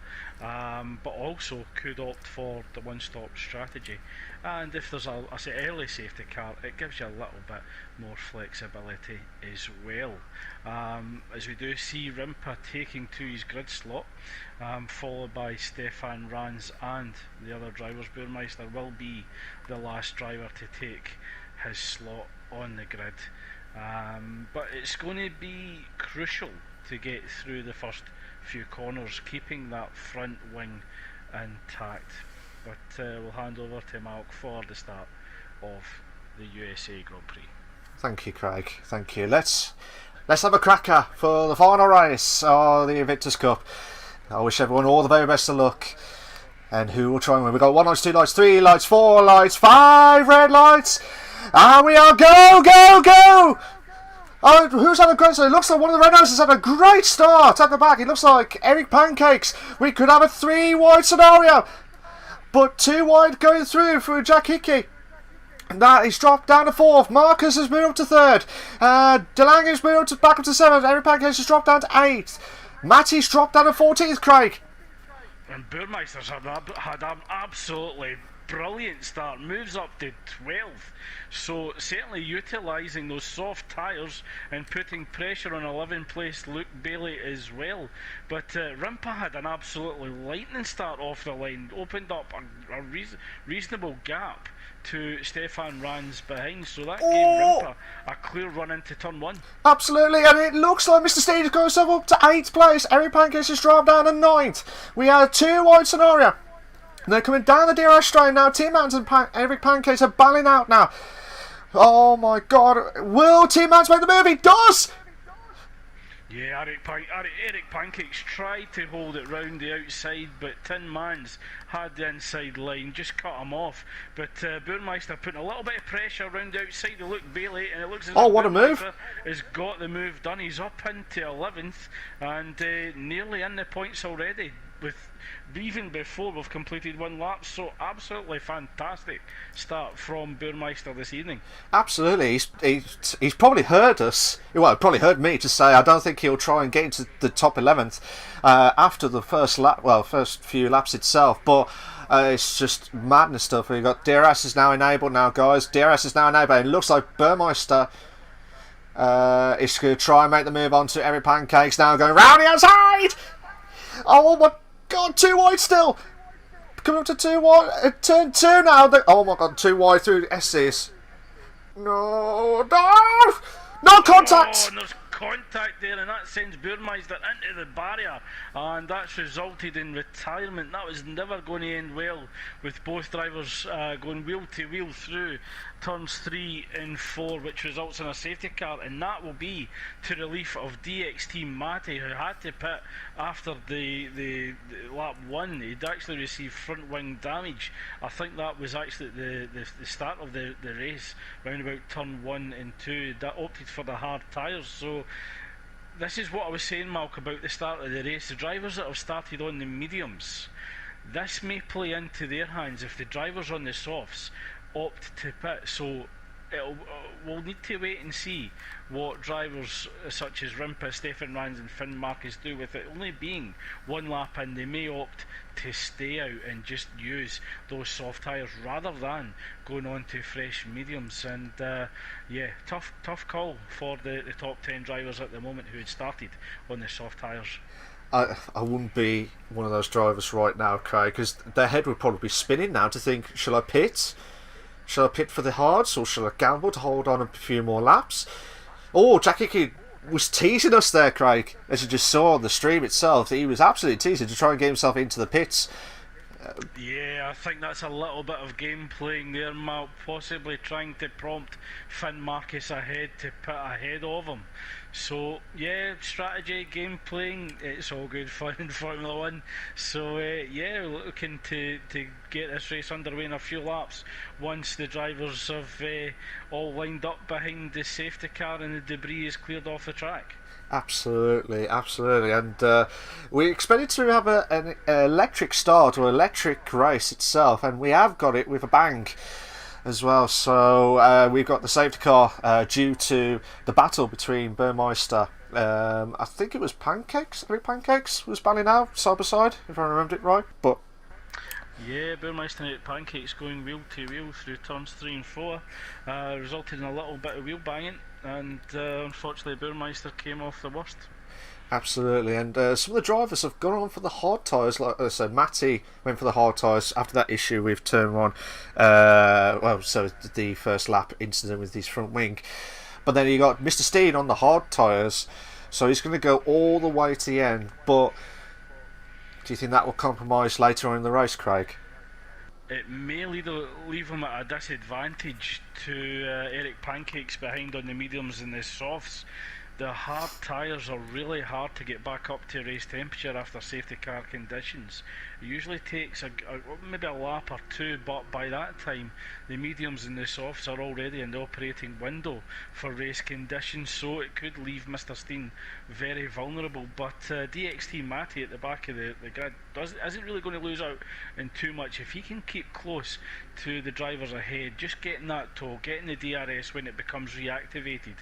but also could opt for the one-stop strategy. And if there's a early safety car, it gives you a little bit more flexibility as well. As we do see Rimpa taking to his grid slot, followed by Stefan Ranz and the other drivers. Burmeister will be the last driver to take his slot on the grid. But it's going to be crucial to get through the first few corners, keeping that front wing intact. But we'll hand over to Malc for the start of the USA Grand Prix. Thank you, Craig. Thank you. Let's have a cracker for the final race of the Invictus Cup. I wish everyone all the very best of luck. And who will try and win? We've got 1 lights, 2 lights, 3 lights, 4 lights, 5 red lights. And we are go, go, go! Oh, who's had a great start? It looks like one of the red houses had a great start at the back. It looks like Eric Pancakes. We could have a 3-wide scenario. But 2 wide going through Jack Hickey. And that is dropped down to 4th. Marcus has moved up to 3rd. DeLange has moved back up to 7th. Eric Pancakes has dropped down to 8th. Matty's dropped down to 14th, Craig. And Burmeister's had an absolutely brilliant start, moves up to 12th, so certainly utilising those soft tyres and putting pressure on 11th place Luke Bailey as well. But Rimpa had an absolutely lightning start off the line, opened up a reasonable gap to Stefan Ranz behind, so that gave Rimpa a clear run into turn 1. Absolutely, and it looks like Mr. Steed is going himself up to 8th place. Eric Pancakes has dropped down to 9th. We had a 2-wide scenario. And they're coming down the DRS straight now. Team Mounts and Eric Pancakes are battling out now. Oh my god. Will Team Mounts make the move? He does! Yeah, Eric Pancakes tried to hold it round the outside, but Tin Mans had the inside line, just cut him off. But Burmeister putting a little bit of pressure around the outside of Luke Bailey, and it looks as if what a move! Has got the move done. He's up into 11th and nearly in the points already, with even before we've completed 1 lap, so absolutely fantastic start from Burmeister this evening. Absolutely, he's probably heard us, well, probably heard me to say I don't think he'll try and get into the top 11th after the first few laps itself, but it's just madness stuff. We've got DRS is now enabled now, guys. DRS is now enabled, and it looks like Burmeister is going to try and make the move on to Eric Pancakes now, going round the outside. Oh my god, 2 wide still. Coming up to 2 wide. Turn 2 now. Oh my god, 2 wide through S's. No contact. Oh, and there's contact there, and that sends Burmeister into the barrier, and that's resulted in retirement. That was never going to end well, with both drivers going wheel to wheel through turns 3 and 4, which results in a safety car, and that will be to relief of DXT Matty, who had to pit after the lap 1. He'd actually received front wing damage. I think that was actually the start of the race, round about turn 1 and 2. That opted for the hard tyres. So this is what I was saying, Malc, about the start of the race. The drivers that have started on the mediums, this may play into their hands if the drivers on the softs opt to pit. So we'll need to wait and see what drivers such as Rimpa, Stefan Rans and Finn Marcus do, with it only being one lap in. They may opt to stay out and just use those soft tyres rather than going on to fresh mediums. And yeah, tough call for the top 10 drivers at the moment who had started on the soft tyres. I wouldn't be one of those drivers right now, Craig, because their head would probably be spinning now to think, shall I pit? Shall I pit for the hards, or shall I gamble to hold on a few more laps? Oh, Jackie was teasing us there, Craig, as you just saw on the stream itself. He was absolutely teasing to try and get himself into the pits. Yeah, I think that's a little bit of game playing there, Malc, possibly trying to prompt Finn Marcus ahead to pit ahead of him. So yeah, strategy, game playing, it's all good fun in Formula 1. So yeah, looking to get this race underway in a few laps once the drivers have all lined up behind the safety car and the debris is cleared off the track. Absolutely, and we expected to have an electric start or electric race itself, and we have got it with a bang as well. So we've got the safety car due to the battle between Burmeister. I think it was Pancakes. I think Pancakes was banning out side by side, if I remembered it right. But yeah, Burmeister and Pancakes going wheel to wheel through turns 3 and 4 resulted in a little bit of wheel banging, and unfortunately Burmeister came off the worst. Absolutely, and some of the drivers have gone on for the hard tyres. Like I said, Matty went for the hard tyres after that issue with turn 1. So the first lap incident with his front wing. But then you got Mr. Steen on the hard tyres, so he's going to go all the way to the end. But do you think that will compromise later on in the race, Craig? It may leave him at a disadvantage to Eric Pancakes behind on the mediums and the softs. The hard tyres are really hard to get back up to race temperature after safety car conditions. It usually takes maybe a lap or two, but by that time the mediums and the softs are already in the operating window for race conditions, so it could leave Mr. Steen very vulnerable. But DXT Matty at the back of the grid isn't really going to lose out in too much if he can keep close to the drivers ahead, just getting that tow, getting the DRS when it becomes reactivated,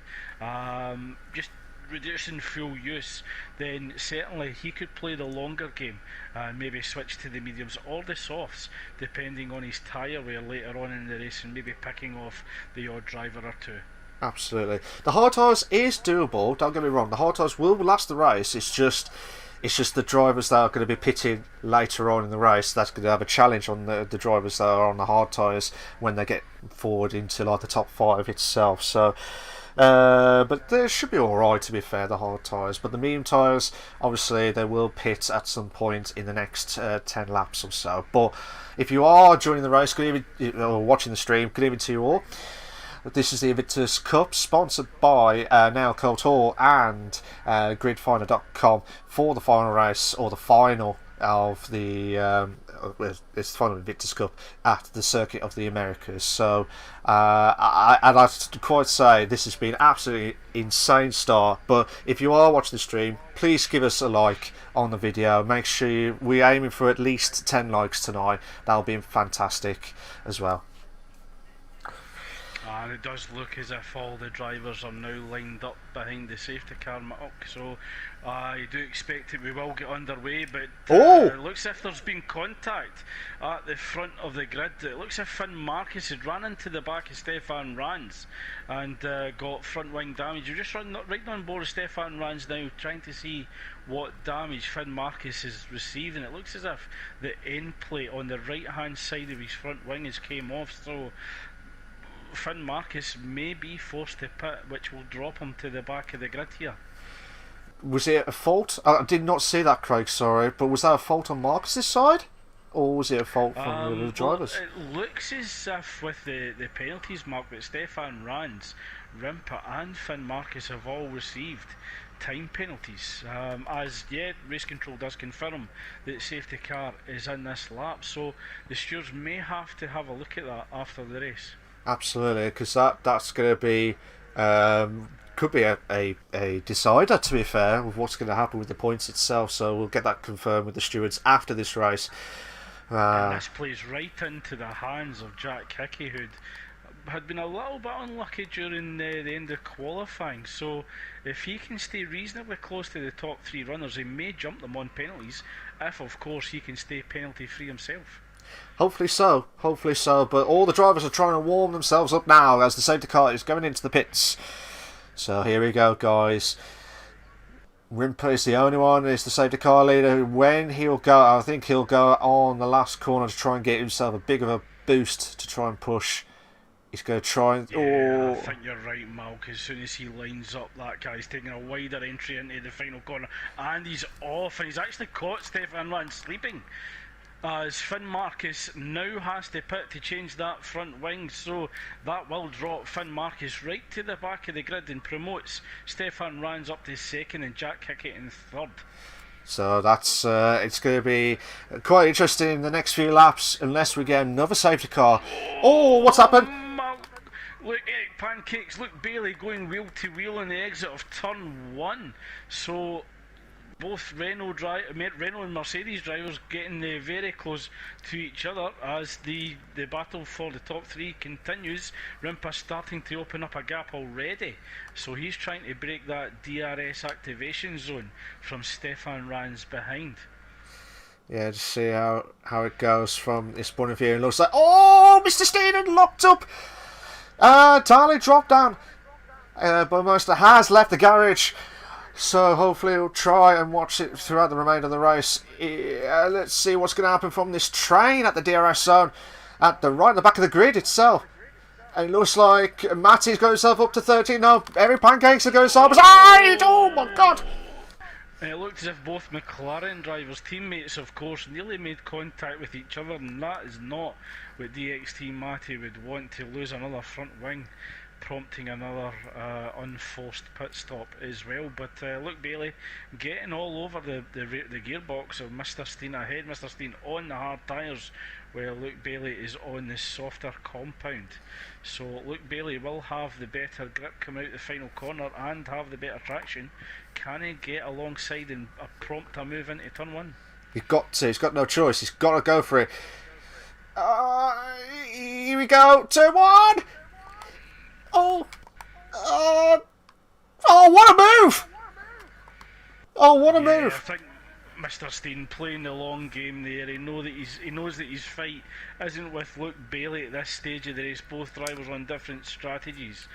just reducing fuel use. Then certainly he could play the longer game and maybe switch to the mediums or the softs depending on his tyre wear later on in the race, and maybe picking off the odd driver or two. Absolutely, the hard tyres is doable, don't get me wrong. The hard tyres will last the race. It's just the drivers that are going to be pitting later on in the race that's going to have a challenge on the drivers that are on the hard tyres when they get forward into like the top 5 itself. So but they should be alright, to be fair, the hard tyres. But the medium tyres, obviously they will pit at some point in the next 10 laps or so. But if you are joining the race, good evening, or watching the stream, good evening to you all. This is the Invictus Cup, sponsored by Nail Culture and gridfinder.com for the final race, or the final of the it's the final Invictus Cup at the Circuit of the Americas. So I'd like to quite say this has been absolutely insane start. But if you are watching the stream, please give us a like on the video. Make sure we're aiming for at least 10 likes tonight. That'll be fantastic as well. And it does look as if all the drivers are now lined up behind the safety car, Malc, so I do expect that we will get underway, but it looks as if there's been contact at the front of the grid. It looks as if Finn Marcus had run into the back of Stefan Rans and got front wing damage. You're just right on board of Stefan Rans now, trying to see what damage Finn Marcus has received, and it looks as if the end plate on the right hand side of his front wing has came off. So Finn Marcus may be forced to pit, which will drop him to the back of the grid here. Was it a fault? I did not see that, Craig, sorry, but was that a fault on Marcus's side? Or was it a fault from the drivers? Well, it looks as if with the penalties marked that Stefan Ranz, Rimpa and Finn Marcus have all received time penalties. Race control does confirm that safety car is in this lap, so the stewards may have to have a look at that after the race. Absolutely, because that's going to be could be a decider, to be fair, with what's going to happen with the points itself. So we'll get that confirmed with the stewards after this race. And this plays right into the hands of Jack Hickey, who had been a little bit unlucky during the end of qualifying. So if he can stay reasonably close to the top three runners, he may jump them on penalties, if of course he can stay penalty free himself. Hopefully so, but all the drivers are trying to warm themselves up now as the safety car is going into the pits. So here we go, guys. Rimpa is the only one, is the safety car leader. When he'll go, I think he'll go on the last corner to try and get himself a big of a boost to try and push. He's going to try and... Yeah, I think you're right, Malc. As soon as he lines up, that guy's taking a wider entry into the final corner. And he's off, and he's actually caught Stefan Ranz sleeping. As Finn Marcus now has to pit to change that front wing, so that will drop Finn Marcus right to the back of the grid and promotes Stefan Ranz up to second and Jack Hickey in third. So that's it's going to be quite interesting in the next few laps, unless we get another safety car. Oh, what's happened? Look, Eric Pancakes, look, Bailey going wheel to wheel on the exit of turn 1. So both Renault and Mercedes drivers getting very close to each other as the battle for the top three continues. Rimpa starting to open up a gap already, so he's trying to break that DRS activation zone from Stefan Ranz behind. Yeah, just see how it goes from this point of view. It looks like, oh, Mr. Steenen locked up. Entirely dropped down, but Meister has left the garage. So hopefully he'll try and watch it throughout the remainder of the race. Let's see what's going to happen from this train at the DRS zone, at the back of the grid itself. And it looks like Matty's got himself up to 13 now. Every Pancakes are going sideways. Oh my God! And it looked as if both McLaren drivers, teammates of course, nearly made contact with each other, and that is not what DXT Matty would want, to lose another front wing, prompting another unforced pit stop as well. But Luke Bailey getting all over the gearbox of Mr. Steen ahead. Mr. Steen on the hard tyres, where Luke Bailey is on the softer compound. So Luke Bailey will have the better grip come out the final corner and have the better traction. Can he get alongside and prompt a move into turn 1? He's got to. He's got no choice. He's got to go for it. Here we go. Turn 1. Oh, what a move! Oh, what a move! I think Mr. Steen playing the long game there. He knows that his fight isn't with Luke Bailey at this stage of the race. Both drivers on different strategies.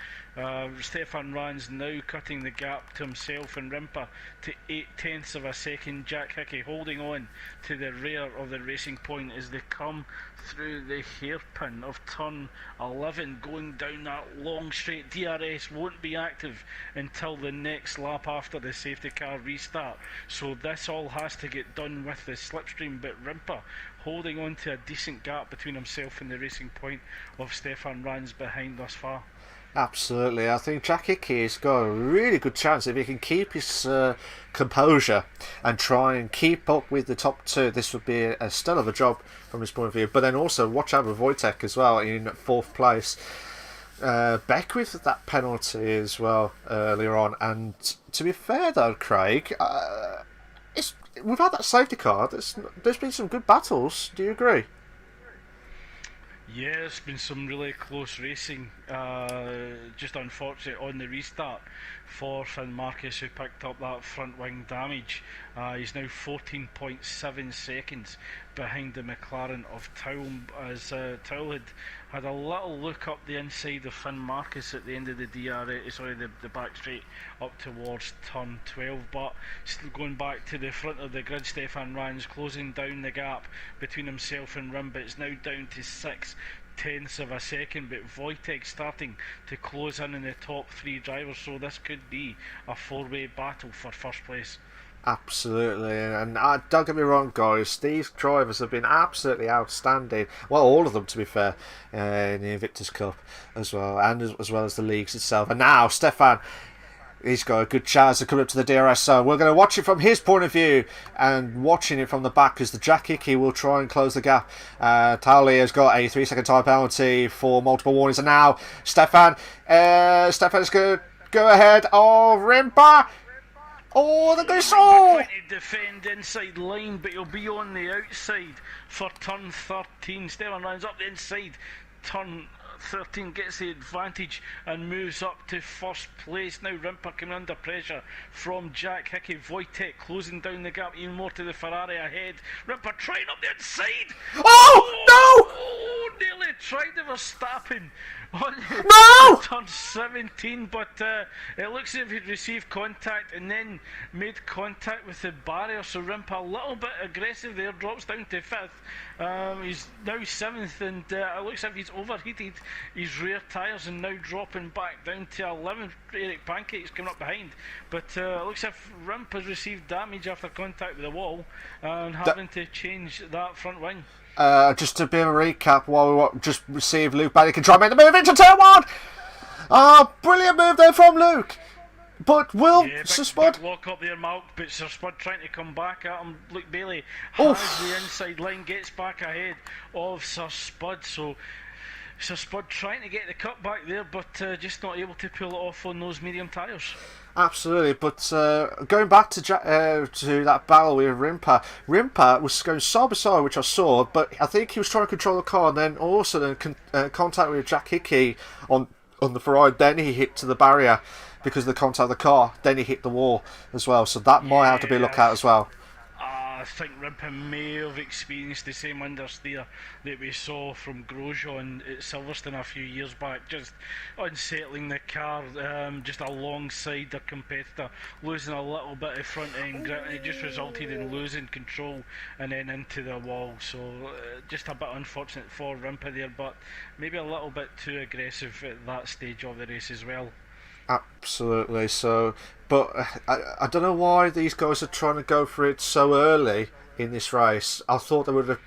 Stefan Ranz now cutting the gap to himself and Rimpa to 0.8 of a second. Jack Hickey holding on to the rear of the Racing Point as they come through the hairpin of turn 11, going down that long straight. DRS won't be active until the next lap after the safety car restart, so this all has to get done with the slipstream. But Rimpa holding on to a decent gap between himself and the Racing Point of Stefan Ranz behind thus far. Absolutely, I think Jack Hickey has got a really good chance if he can keep his composure and try and keep up with the top two. This would be a stellar of a job from his point of view. But then also watch out with Vojtech as well in 4th place. Beckwith with that penalty as well earlier on. And to be fair though, Craig, without that safety car, there's been some good battles. Do you agree? Yeah, it's been some really close racing. Just unfortunate on the restart for Finn Marcus, who picked up that front wing damage. He's now 14.7 seconds behind the McLaren of Towle, as Towle had a little look up the inside of Finn Marcus at the end of the the back straight up towards turn 12. But still going back to the front of the grid, Stefan Ranz closing down the gap between himself and Rimpa. It's now down to 6 tenths of a second, but Vojtech starting to close in on the top 3 drivers, so this could be a 4-way battle for first place. Absolutely, and don't get me wrong, guys. These drivers have been absolutely outstanding. Well, all of them, to be fair, in the Invictus Cup as well, and as well as the leagues itself. And now, Stefan, he's got a good chance of coming up to the DRS zone. We're going to watch it from his point of view and watching it from the back because the Jack Hickey will try and close the gap. Towley has got a 3-second time penalty for multiple warnings. And now, Stefan is going to go ahead of Rimpa. Oh, the good soul! Trying to defend inside line, but he'll be on the outside for turn 13. Stefan runs up the inside. Turn 13 gets the advantage and moves up to first place. Now Rimpa coming under pressure from Jack Hickey. Vojtech closing down the gap even more to the Ferrari ahead. Rimpa trying up the inside. Oh, no! Oh, nearly tried to Verstappen on No! turn 17, but it looks as if he'd received contact and then made contact with the barrier. So Rimpa a little bit aggressive there, drops down to 5th. He's now 7th, and it looks as if he's overheated his rear tyres and now dropping back down to 11th. Eric Pancake's coming up behind, but it looks as if Rimp has received damage after contact with the wall and having to change that front wing. Just a bit of a recap while we just received Luke Bailey can try and make the move into turn 1. Brilliant move there from Luke. But will Sir Spud lock up there, Malc, but Sir Spud trying to come back at him. Luke Bailey has the inside line, gets back ahead of Sir Spud, so Sir Spud trying to get the cut back there, but just not able to pull it off on those medium tyres. Absolutely, but going back to that battle with Rimpa was going side by side, which I saw, but I think he was trying to control the car, and then also contact with Jack Hickey on the Ferrari, then he hit to the barrier because of the contact of the car, then he hit the wall as well, so that might have to be looked at as well. I think Rimpa may have experienced the same understeer that we saw from Grosjean at Silverstone a few years back, just unsettling the car just alongside the competitor, losing a little bit of front end grip, and it just resulted in losing control and then into the wall. So just a bit unfortunate for Rimpa there, but maybe a little bit too aggressive at that stage of the race as well. Absolutely. So, but I don't know why these guys are trying to go for it so early in this race. I thought they would have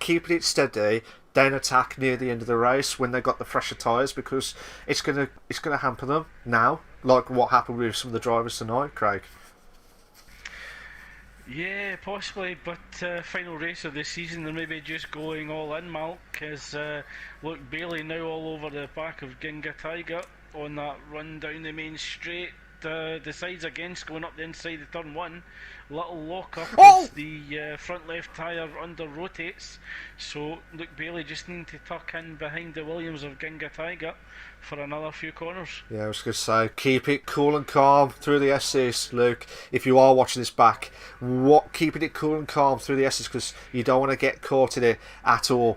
keeping it steady, then attack near the end of the race when they got the fresher tyres, because it's gonna hamper them now, like what happened with some of the drivers tonight, Craig. Yeah, possibly, but final race of the season, they're maybe just going all in, Malc, as look, Bailey now all over the back of Ginga Tiger on that run down the main straight. Decides against going up the inside of turn 1. Little lock up as the front left tyre under rotates, so Luke Bailey just needing to tuck in behind the Williams of Ginga Tiger for another few corners. Yeah, I was going to say, keep it cool and calm through the S's, Luke. If you are watching this back, keeping it cool and calm through the S's, because you don't want to get caught in it at all.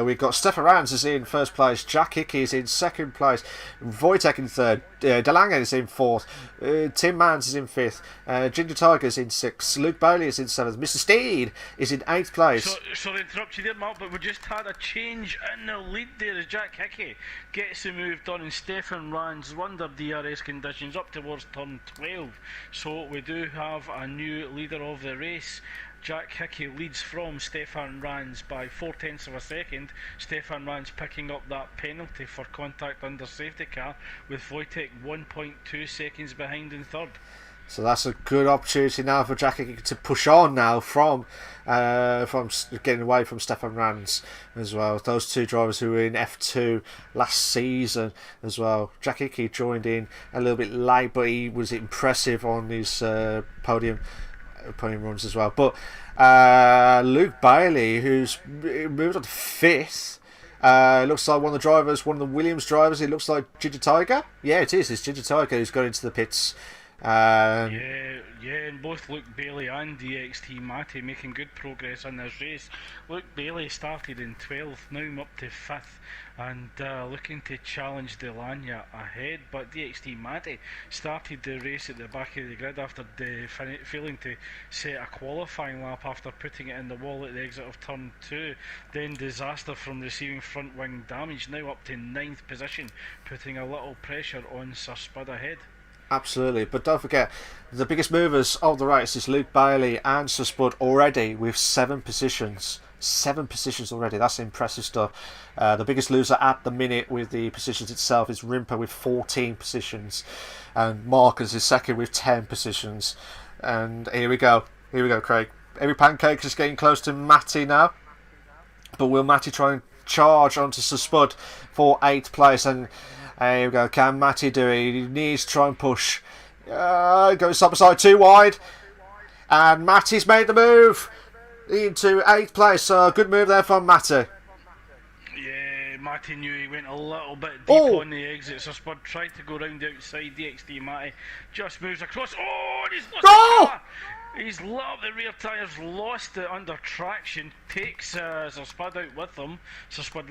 We've got Stefan Rans is in first place, Jack Hickey is in second place, Vojtech in third, DeLange is in fourth, Tim Mans is in fifth, Ginger Tiger is in sixth, Luke Bailey is in seventh, Mr. Steed is in eighth place. Sorry to interrupt you there, Mark, but we just had a change in the lead there as Jack Hickey gets the move done and Stefan Rans under DRS conditions up towards turn 12. So we do have a new leader of the race. Jack Hickey leads from Stefan Rans by 0.4 of a second. Stefan Rans picking up that penalty for contact under safety car, with Vojtech 1.2 seconds behind in third. So that's a good opportunity now for Jack Hickey to push on now from getting away from Stefan Rans as well. Those two drivers who were in F2 last season as well. Jack Hickey joined in a little bit late, but he was impressive on his podium runs as well. But Luke Bailey, who's moved on to fifth, looks like one of the Williams drivers. It looks like Ginger Tiger. Yeah, it is. It's Ginger Tiger who's going into the pits Um, And both Luke Bailey and DXT Matty making good progress in this race. Luke Bailey started in 12th, now up to 5th, and looking to challenge Delanya ahead. But DXT Matty started the race at the back of the grid after failing to set a qualifying lap after putting it in the wall at the exit of turn 2. Then disaster from receiving front wing damage, now up to 9th position, putting a little pressure on Sir Spud ahead. Absolutely, but don't forget, the biggest movers of the race is Luke Bailey and Sir Spud already with 7 positions. 7 positions already, that's impressive stuff. The biggest loser at the minute with the positions itself is Rimper with 14 positions. And Marcus is second with 10 positions. And here we go, Craig. Every pancake is getting close to Matty now. But will Matty try and charge onto Sir Spud for 8th place? And there you go. Can Matty do it? He needs to try and push. Goes side by side, too wide. And Matty's made the move into 8th place. So good move there from Matty. Yeah, Matty knew he went a little bit deep on the exit. So Spud tried to go round the outside. DXT Matty just moves across. Oh, and he's lost the car. He's lost the rear tyres, lost it under traction, takes Sir Spud out with him. Sir Spud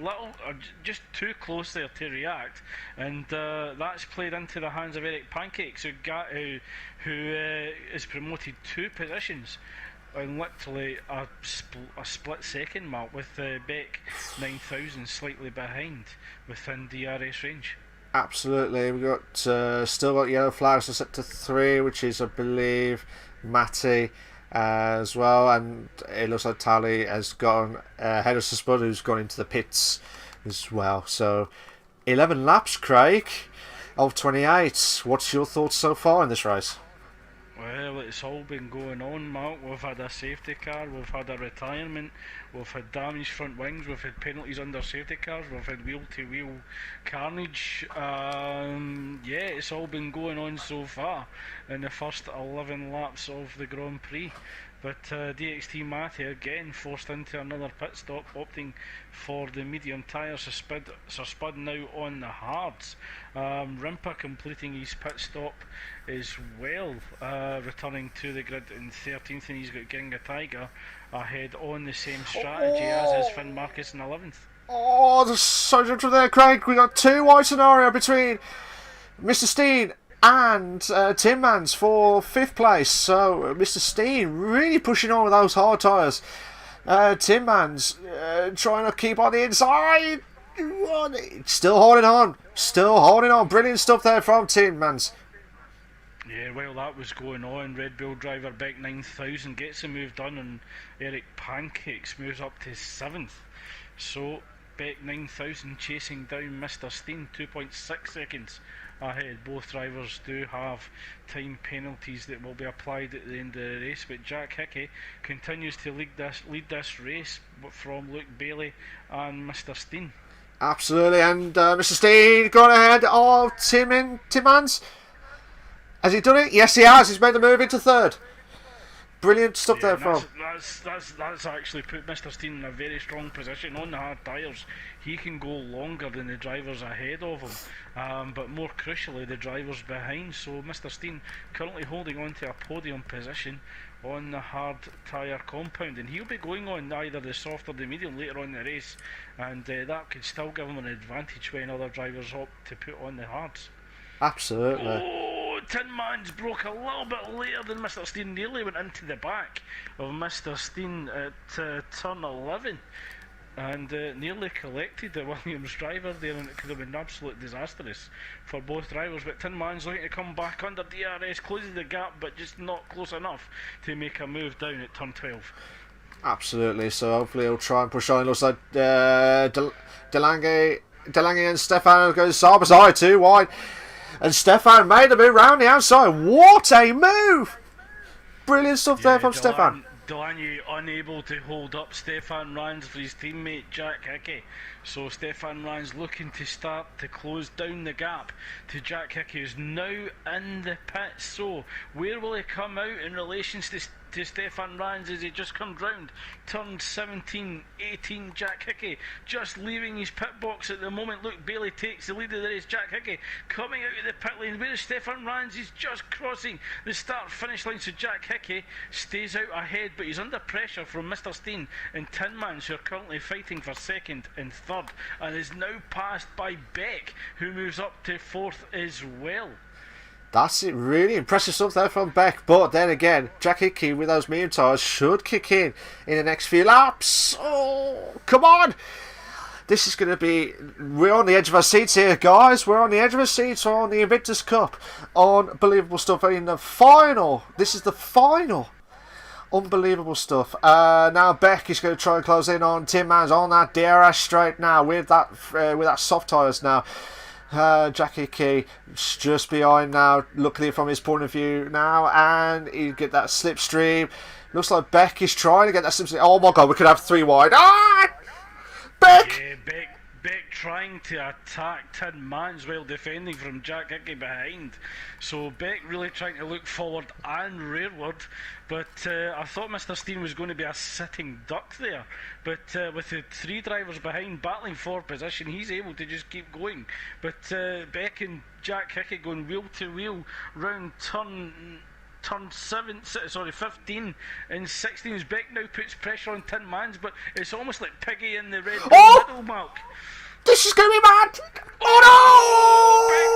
just too close there to react, and that's played into the hands of Eric Pancakes, who is promoted 2 positions in literally a split second mark, with Beck 9000 slightly behind within DRS range. Absolutely, we've got still got yellow flags set to 3, which is, I believe, Matty as well, and it looks like Tally has gone ahead of Spud, who's gone into the pits as well. So 11 laps, Craig, of 28. What's your thoughts so far in this race? Well, it's all been going on, Malc. We've had a safety car, we've had a retirement, we've had damaged front wings, we've had penalties under safety cars, we've had wheel-to-wheel carnage. Yeah, it's all been going on so far in the first 11 laps of the Grand Prix. But DXT Matty again forced into another pit stop, opting for the medium tyres. Sir Spud now on the hards. Rimper completing his pit stop as well, returning to the grid in 13th, and he's got Ginga Tiger ahead on the same strategy as is Finn Marcus in 11th. Oh, there's so much there, Craig. We got 2 wide scenario between Mr. Steen and Tim Mans for 5th place. So Mr. Steen really pushing on with those hard tyres. Tim Mans trying to keep on the inside. Still holding on. Brilliant stuff there from Tim Mans. Yeah, while that was going on, Red Bull driver Beck 9000 gets the move done, and Eric Pancakes moves up to 7th. So Beck 9000 chasing down Mr. Steen, 2.6 seconds ahead. Both drivers do have time penalties that will be applied at the end of the race, but Jack Hickey continues to lead this race from Luke Bailey and Mr. Steen. Absolutely, and Mr. Steen gone ahead of Tim Mans. Has he done it? Yes, he has. He's made the move into 3rd. Brilliant stuff there from. That's actually put Mr. Steen in a very strong position on the hard tyres. He can go longer than the drivers ahead of him, but more crucially the drivers behind. So Mr. Steen currently holding on to a podium position on the hard tyre compound, and he'll be going on either the soft or the medium later on in the race, and that could still give him an advantage when other drivers opt to put on the hards. Absolutely. Oh, Tin Man's broke a little bit later than Mr. Steen, nearly went into the back of Mr. Steen at turn 11, and nearly collected the Williams driver there, and it could have been absolutely disastrous for both drivers. But Tin Man's looking to come back under DRS, closes the gap, but just not close enough to make a move down at turn 12. Absolutely, so hopefully he'll try and push on. It looks like Delange and Stefan goes side by side, 2 wide. And Stefan made a move round the outside. What a move! Brilliant stuff there from Stefan. Delaney unable to hold up Stefan Rans for his teammate Jack Hickey. So Stefan Rans looking to start to close down the gap to Jack Hickey, who's now in the pits. So where will he come out in relation to to Stefan Rans as he just comes round. Turn 17, 18, Jack Hickey just leaving his pit box at the moment. Luke Bailey takes the lead of the race. Jack Hickey coming out of the pit lane. Where is Stefan Rans? He's just crossing the start-finish line, so Jack Hickey stays out ahead, but he's under pressure from Mr. Steen and Tinmans, who are currently fighting for second and third, and is now passed by Beck, who moves up to fourth as well. That's it, really impressive stuff there from Beck. But then again, Jack Hickey with those medium tyres should kick in the next few laps. Oh, come on! This is going to be... We're on the edge of our seats here, guys. We're on the edge of our seats on the Invictus Cup. Unbelievable stuff in the final. This is the final. Unbelievable stuff. Now Beck is going to try and close in on Tinmans on that DRS straight now with that soft tyres now. Jack Hickey just behind now, luckily from his point of view now, and you get that slipstream. Looks like Beck is trying to get that slipstream. Oh my god, we could have 3 wide. Ah! Beck! Yeah, Beck trying to attack Tinmans while defending from Jack Hickey behind. So Beck really trying to look forward and rearward. But I thought Mr. Steen was going to be a sitting duck there. But with the 3 drivers behind battling for position, he's able to just keep going. But Beck and Jack Hickey going wheel to wheel round turn 15 and 16 as Beck now puts pressure on Tinmans, but it's almost like Piggy in the red middle, Malc. This is going to be mad! Oh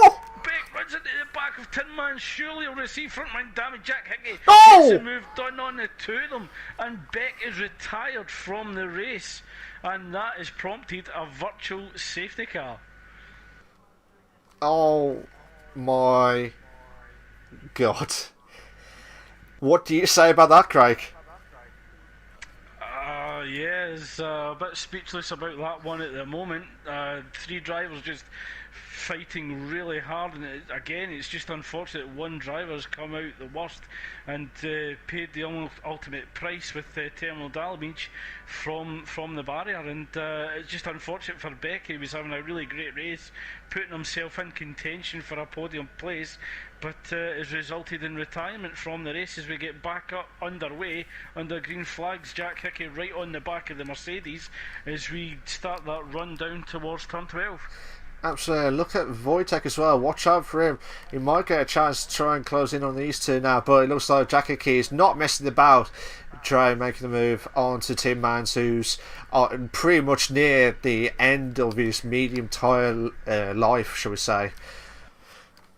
no! Beck runs into the back of Tinmans, surely he'll receive frontline damage. Jack Hickey No! gets a move done on the 2 of them, and Beck is retired from the race, and that has prompted a virtual safety car. Oh my god. What do you say about that, Craig? Yes, a bit speechless about that one at the moment. 3 drivers just fighting really hard, and again, it's just unfortunate one driver's come out the worst and paid the ultimate price with terminal damage from the barrier. And it's just unfortunate for Beck. He was having a really great race, putting himself in contention for a podium place, but has resulted in retirement from the race as we get back up underway under green flags. Jack Hickey right on the back of the Mercedes as we start that run down towards turn 12. Absolutely. Look at Vojtech as well. Watch out for him. He might get a chance to try and close in on these 2 now, but it looks like Jack Hickey is not messing about. Try making the move on to Tinmans, who's pretty much near the end of his medium tyre life, shall we say.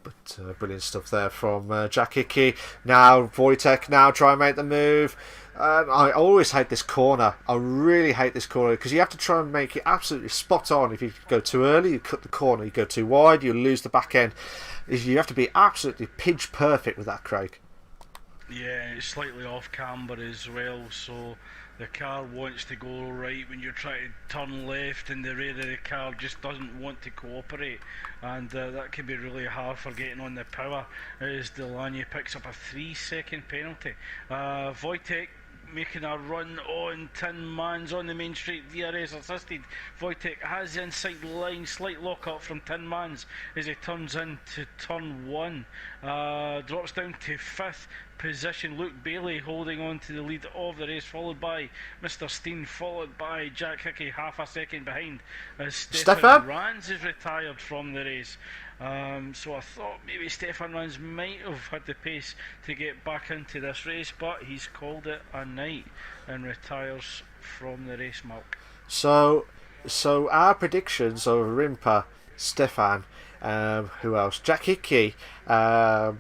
But brilliant stuff there from Jack Hickey. Now Vojtech now try and make the move. I always hate this corner. I really hate this corner because you have to try and make it absolutely spot on. If you go too early, you cut the corner. You go too wide, you lose the back end. You have to be absolutely pitch perfect with that, Craig. Yeah, it's slightly off camber as well, so the car wants to go right when you're trying to turn left, and the rear of the car just doesn't want to cooperate, and that can be really hard for getting on the power as Delaney picks up a 3-second penalty. Vojtech making a run on Tinmans on the main straight, DRS assisted. Vojtech has the inside line, slight lock up from Tinmans as he turns into turn 1, drops down to 5th position. Luke Bailey holding on to the lead of the race, followed by Mr. Steen, followed by Jack Hickey half a second behind as Stefan Rans is retired from the race. So I thought maybe Stefan Rans might have had the pace to get back into this race, but he's called it a night and retires from the race, Malc. So our predictions of Rimpa, Stefan, who else? Jack Hickey, there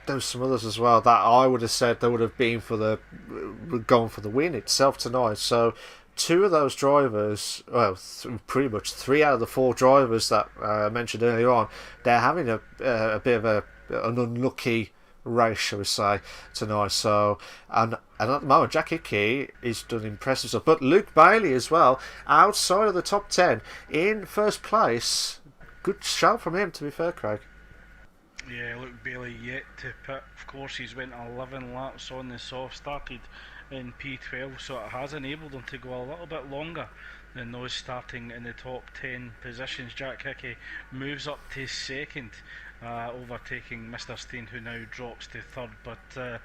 was some others as well that I would have said they would have been gone for the win itself tonight. So 2 of those drivers, well, pretty much 3 out of the 4 drivers that I mentioned earlier on, they're having a bit of an unlucky race, shall we say, tonight. So, and at the moment, Jack Hickey is done impressive stuff. But Luke Bailey as well, outside of the top 10, in first place. Good shout from him, to be fair, Craig. Yeah, Luke Bailey yet to pit. Of course, he's went 11 laps on the soft, started in P12, so it has enabled him to go a little bit longer than those starting in the top 10 positions. Jack Hickey moves up to 2nd, overtaking Mr. Steen, who now drops to 3rd. But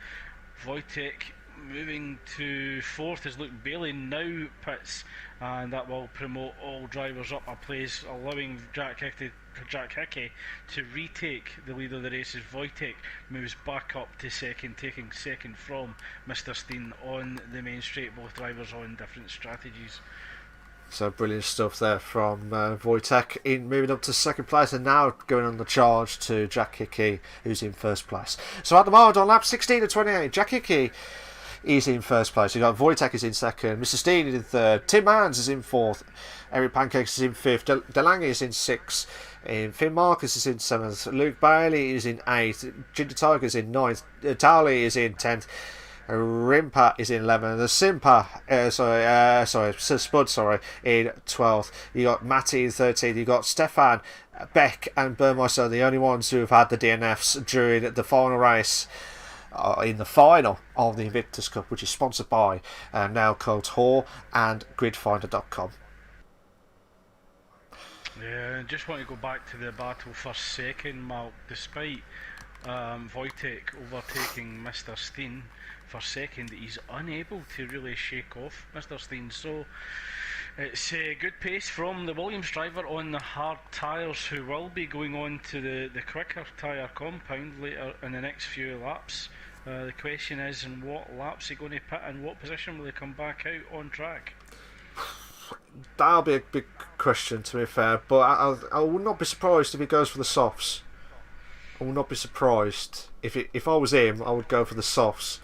Vojtech moving to fourth is Luke Bailey now pits, and that will promote all drivers up a place, allowing Jack Hickey to retake the lead of the race as Vojtech moves back up to second, taking second from Mr. Steen on the main straight, both drivers on different strategies. So brilliant stuff there from Vojtech in moving up to second place, and now going on the charge to Jack Hickey, who's in first place. So at the moment on lap 16 to 28, Jack Hickey is in first place. You've got Vojtech is in second, Mr. Steen is in third, Tim Mans is in fourth, Eric Pancakes is in fifth, Delange is in sixth, Finn Marcus is in seventh, Luke Bailey is in eighth, Ginger Tiger is in ninth, Dowley is in 10th, Rimpa is in 11th, the Spud in 12th. You got Matty in 13th. You got Stefan, Beck, and Burmeister, the only ones who have had the DNFs during the final race. In the final of the Invictus Cup, which is sponsored by now Cold Hall and Gridfinder.com. Yeah, and just want to go back to the battle for second, Malc. Despite Vojtech overtaking Mr. Steen for second, he's unable to really shake off Mr. Steen. So it's a good pace from the Williams driver on the hard tyres, who will be going on to the quicker tyre compound later in the next few laps. The question is, in what laps are he going to pit, and what position will he come back out on track? That'll be a big question, to be fair, but I would not be surprised if he goes for the softs. I would not be surprised if I was him. I would go for the softs,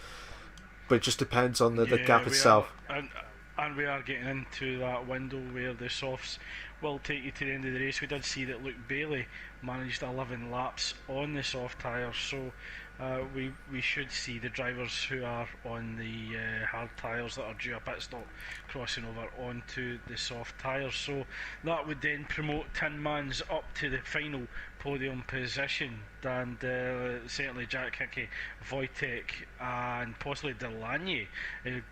but it just depends on the gap itself. And we are getting into that window where the softs will take you to the end of the race. We did see that Luke Bailey managed 11 laps on the soft tyres, so we should see the drivers who are on the hard tyres that are due a pit stop crossing over onto the soft tyres. So that would then promote Tin Man's up to the final podium position, and certainly Jack Hickey, Vojtech, and possibly Delange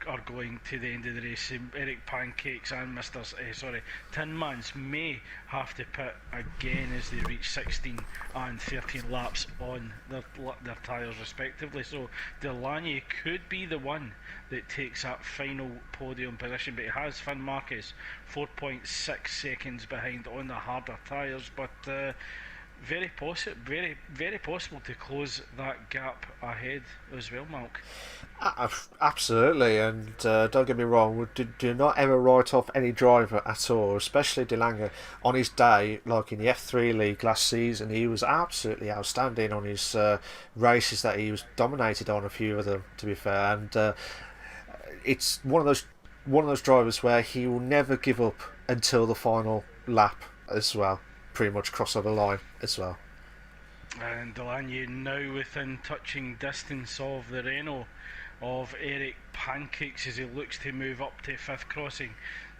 are going to the end of the race. Eric Pancakes and Tin Man's may have to pit again as they reach 16 and 13 laps on their tyres respectively. So Delange could be the one that takes that final podium position, but he has Finn Marcus 4.6 seconds behind on the harder tyres, but very possible to close that gap ahead as well, Malc. Absolutely, and don't get me wrong, do not ever write off any driver at all, especially Delange. On his day, like in the F3 League last season, he was absolutely outstanding on his races that he was dominated on, a few of them, to be fair, and it's one of those drivers where he will never give up until the final lap as well. Pretty much cross over the line as well. And Delange now within touching distance of the Renault of Eric Pancakes as he looks to move up to fifth, crossing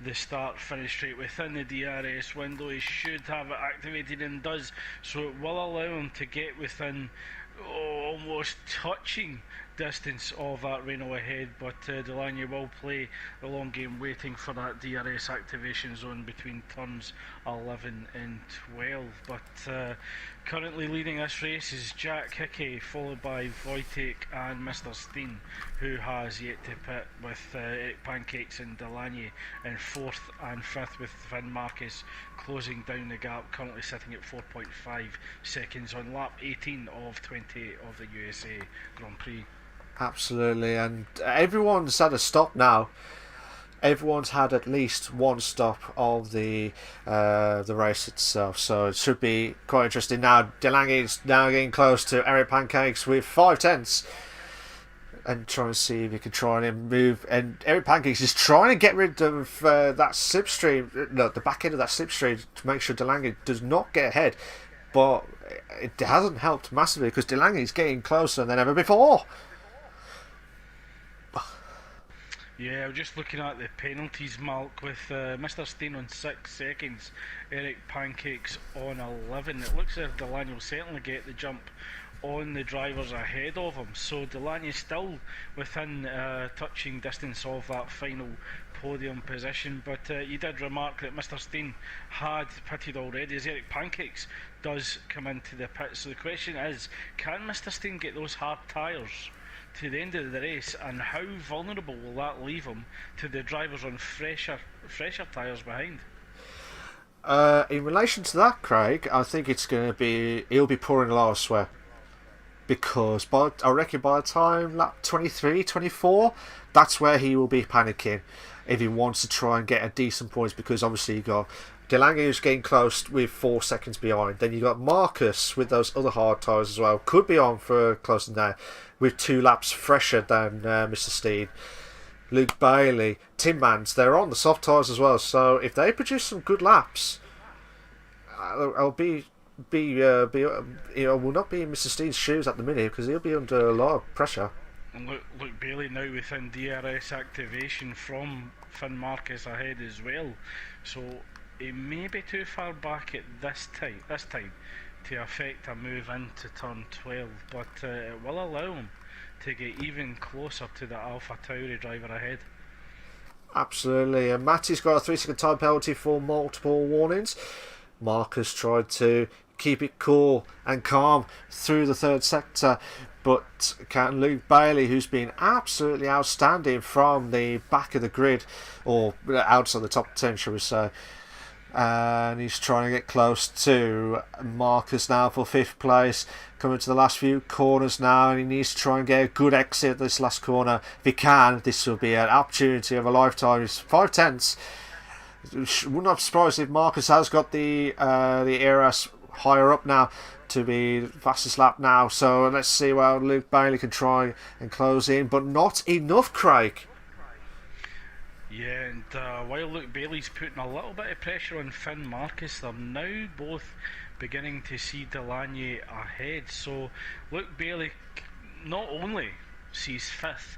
the start finish straight within the DRS window. He should have it activated and does, so it will allow him to get within almost touching distance of that Renault ahead, but Delange will play the long game waiting for that DRS activation zone between turns 11 and 12. But currently leading this race is Jack Hickey, followed by Vojtech and Mr. Steen, who has yet to pit, with Eric Pancakes and Delange in fourth and fifth, with Finn Marcus closing down the gap, currently sitting at 4.5 seconds on lap 18 of 20 of the USA Grand Prix. Absolutely, and everyone's had a stop now. Everyone's had at least one stop of the race itself, so it should be quite interesting. Now Delange is now getting close to Eric Pancakes with 5/10, and trying to see if he can try and move. And Eric Pancakes is trying to get rid of that slipstream, the back end of that slipstream, to make sure Delange does not get ahead. But it hasn't helped massively because Delange is getting closer than ever before. Yeah, I'm just looking at the penalties, Malc, with Mr. Steen on 6 seconds, Eric Pancakes on 11. It looks as if Delange will certainly get the jump on the drivers ahead of him, so Delange is still within touching distance of that final podium position. But you did remark that Mr. Steen had pitted already as Eric Pancakes does come into the pit, so the question is, can Mr. Steen get those hard tyres to the end of the race, and how vulnerable will that leave him to the drivers on fresher tyres behind? In relation to that, Craig, I think it's going to be he'll be pouring a lot of sweat because I reckon by the time lap 23, 24, that's where he will be panicking if he wants to try and get a decent points, because obviously you got Delange who's getting close with 4 seconds behind. Then you got Marcus with those other hard tyres as well. Could be on for close to now with 2 laps fresher than Mr. Steed. Luke Bailey, Tim Mans, they're on the soft tyres as well. So if they produce some good laps, I'll will not be in Mr. Steed's shoes at the minute because he'll be under a lot of pressure. And Luke Bailey now within DRS activation from Finn Marcus ahead as well. So he may be too far back at this time to affect a move into turn 12, but it will allow him to get even closer to the Alpha Tauri driver ahead. Absolutely, and Matty's got a 3-second time penalty for multiple warnings. Marcus tried to keep it cool and calm through the third sector, but can Luke Bailey, who's been absolutely outstanding from the back of the grid, or outside the top 10 shall we say, and he's trying to get close to Marcus now for 5th place, coming to the last few corners now, and he needs to try and get a good exit at this last corner. If he can, this will be an opportunity of a lifetime. He's 5/10. Would not be surprised if Marcus has got the ERS higher up now to be the fastest lap now. So let's see what Luke Bailey can try and close in, but not enough, Craig. Yeah, and while Luke Bailey's putting a little bit of pressure on Finn Marcus, they're now both beginning to see Delange ahead. So Luke Bailey not only sees 5th,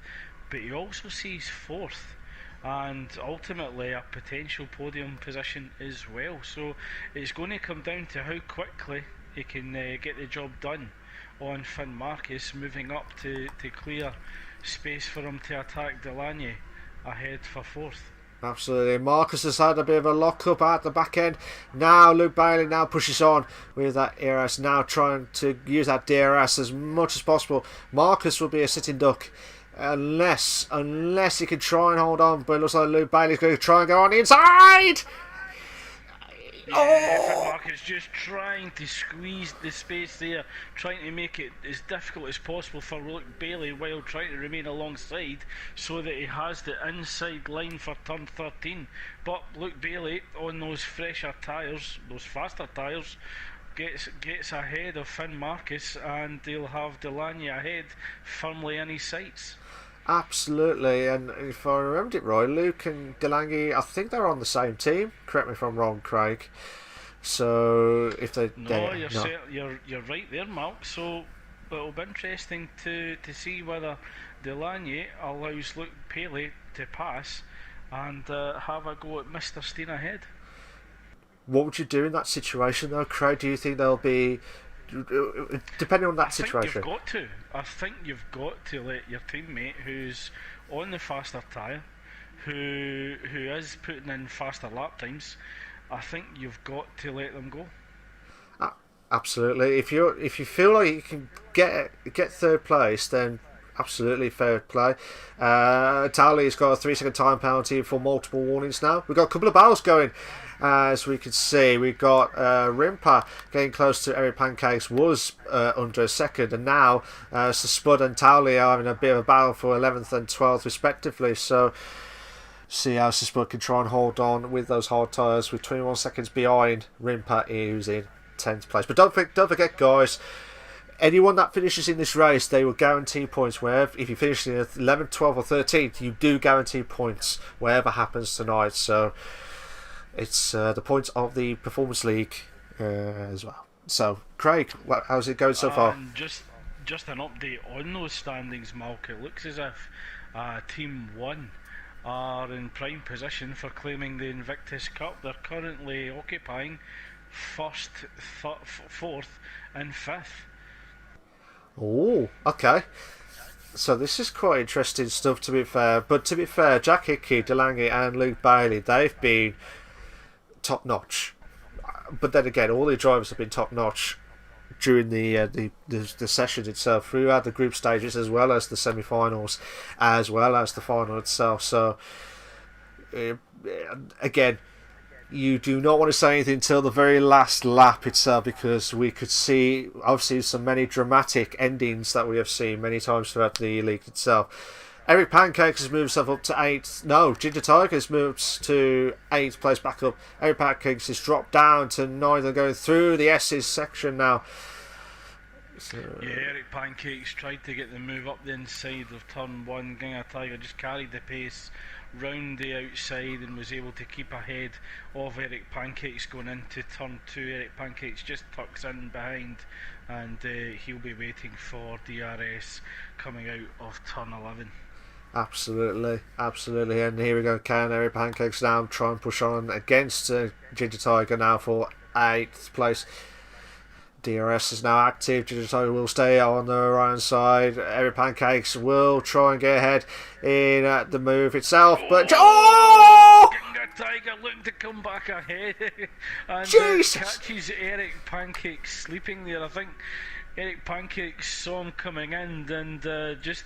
but he also sees 4th, and ultimately a potential podium position as well. So it's going to come down to how quickly he can get the job done on Finn Marcus, moving up to clear space for him to attack Delange ahead for 4th. Absolutely. Marcus has had a bit of a lock-up at the back end. Now Luke Bailey now pushes on with that ERS, now trying to use that DRS as much as possible. Marcus will be a sitting duck unless he can try and hold on, but it looks like Luke Bailey's going to try and go on the inside. Yeah, Marcus just trying to squeeze the space there, trying to make it as difficult as possible for Luke Bailey while trying to remain alongside so that he has the inside line for turn 13. But Luke Bailey on those fresher tyres, those faster tyres, gets ahead of Finn Marcus, and they'll have Delange ahead firmly in his sights. Absolutely, and if I remembered it right, Luke and Delange, I think they're on the same team. Correct me if I'm wrong, Craig. So if they you're right there, Malc. So it'll be interesting to see whether Delange allows Luke Bailey to pass and have a go at Mr. Steen ahead. What would you do in that situation, though, Craig? Do you think they'll be, depending on that situation? I think you've got to let your teammate who's on the faster tyre, who is putting in faster lap times, I think you've got to let them go. Absolutely. If you feel like you can get 3rd place, then absolutely fair play. Towley's got a 3-second time penalty for multiple warnings now. We've got a couple of battles going. As we can see, we've got Rimpa getting close to Eric Pancakes, was under a second, and now Spud and Towley are having a bit of a battle for 11th and 12th respectively. So see how Spud can try and hold on with those hard tyres with 21 seconds behind Rimpa, who's in 10th place. But don't forget, guys, anyone that finishes in this race, they will guarantee points. Wherever, if you finish in 11th, 12th or 13th, you do guarantee points wherever happens tonight. So it's the points of the Performance League as well. So, Craig, how's it going so far? Just an update on those standings, Malc. It looks as if Team 1 are in prime position for claiming the Invictus Cup. They're currently occupying 1st, 4th and 5th. Oh, okay. So this is quite interesting stuff, to be fair. But to be fair, Jack Hickey, Delange and Luke Bailey, they've been top notch. But then again, all the drivers have been top notch. during the session itself, throughout the group stages, as well as the semi-finals, as well as the final itself. So again, you do not want to say anything until the very last lap itself, because we could see obviously some many dramatic endings that we have seen many times throughout the league itself. Eric Pancakes has moved himself up to 8th. No, Ginger Tigers moves to 8th place back up. Eric Pancakes has dropped down to 9th and going through the S's section now. So, yeah, Eric Pancakes tried to get the move up the inside of turn 1. Ginger Tiger just carried the pace round the outside and was able to keep ahead of Eric Pancakes going into turn 2. Eric Pancakes just tucks in behind, and he'll be waiting for DRS coming out of turn 11. Absolutely, and here we go. Can Eric Pancakes now try and push on against Ginger Tiger now for 8th place. DRS is now active. Ginger Tiger will stay on the right side. Eric Pancakes will try and get ahead in the move itself, but Ginger Tiger looking to come back ahead and catches Eric Pancakes sleeping there. I think Eric Pancakes saw him coming in and just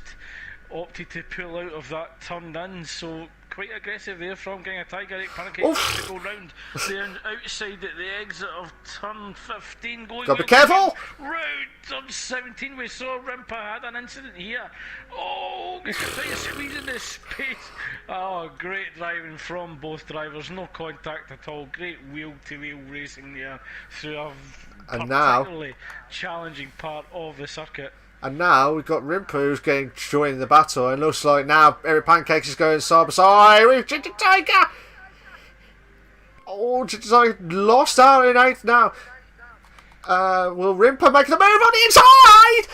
opted to pull out of that turn in, so quite aggressive there from Ginger Tiger. Eric Pancakes to go round the outside at the exit of turn 15. Gotta be careful! Round turn 17, we saw Rimpa had an incident here. Oh, Ginger Tiger squeezing the space. Oh, great driving from both drivers, no contact at all. Great wheel-to-wheel racing there through a particularly challenging part of the circuit. And now we've got Rimpa who's joining the battle, and looks like now Eric Pancakes is going side by side with Ginger Tiger. Oh, Ginger Tiger lost out in 8th now. Will Rimpa make the move on the inside?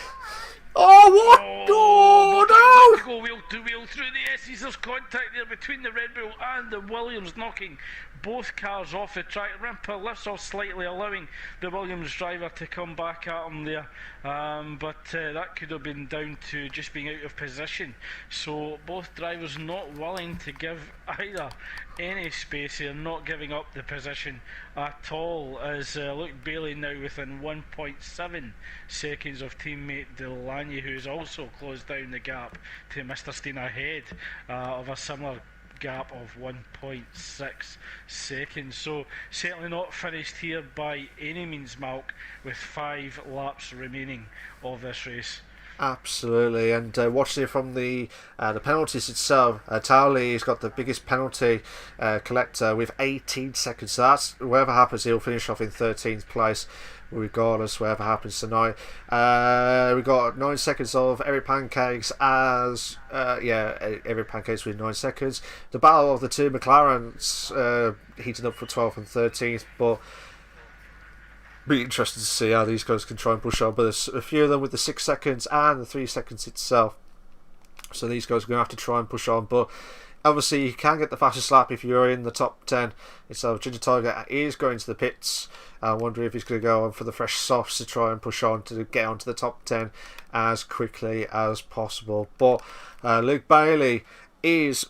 Oh, what? Oh, no! Go wheel to wheel through the S's. There's contact there between the Red Bull and the Williams, knocking both cars off the track. Rimpa lifts off slightly, allowing the Williams driver to come back at him there, but that could have been down to just being out of position. So both drivers not willing to give either any space here, not giving up the position at all, as Luke Bailey now within 1.7 seconds of teammate Delaney, who has also closed down the gap to Mr. Steen, ahead of a similar gap of 1.6 seconds. So certainly not finished here by any means, Malc, with 5 laps remaining of this race. Absolutely, and watching it from the penalties itself, Towley's got the biggest penalty collector with 18 seconds. So that's, whatever happens, he'll finish off in 13th place, regardless whatever happens tonight. We've got 9 seconds of Eric Pancakes as Eric Pancakes with 9 seconds. The battle of the two McLarens heating up for 12th and 13th, but be interested to see how these guys can try and push on. But there's a few of them with the 6 seconds and the 3 seconds itself, so these guys are going to have to try and push on. But obviously you can get the fastest lap if you're in the top 10 itself. Ginger Tiger is going to the pits. I wonder if he's going to go on for the fresh softs to try and push on to get onto the top 10 as quickly as possible. But Luke Bailey is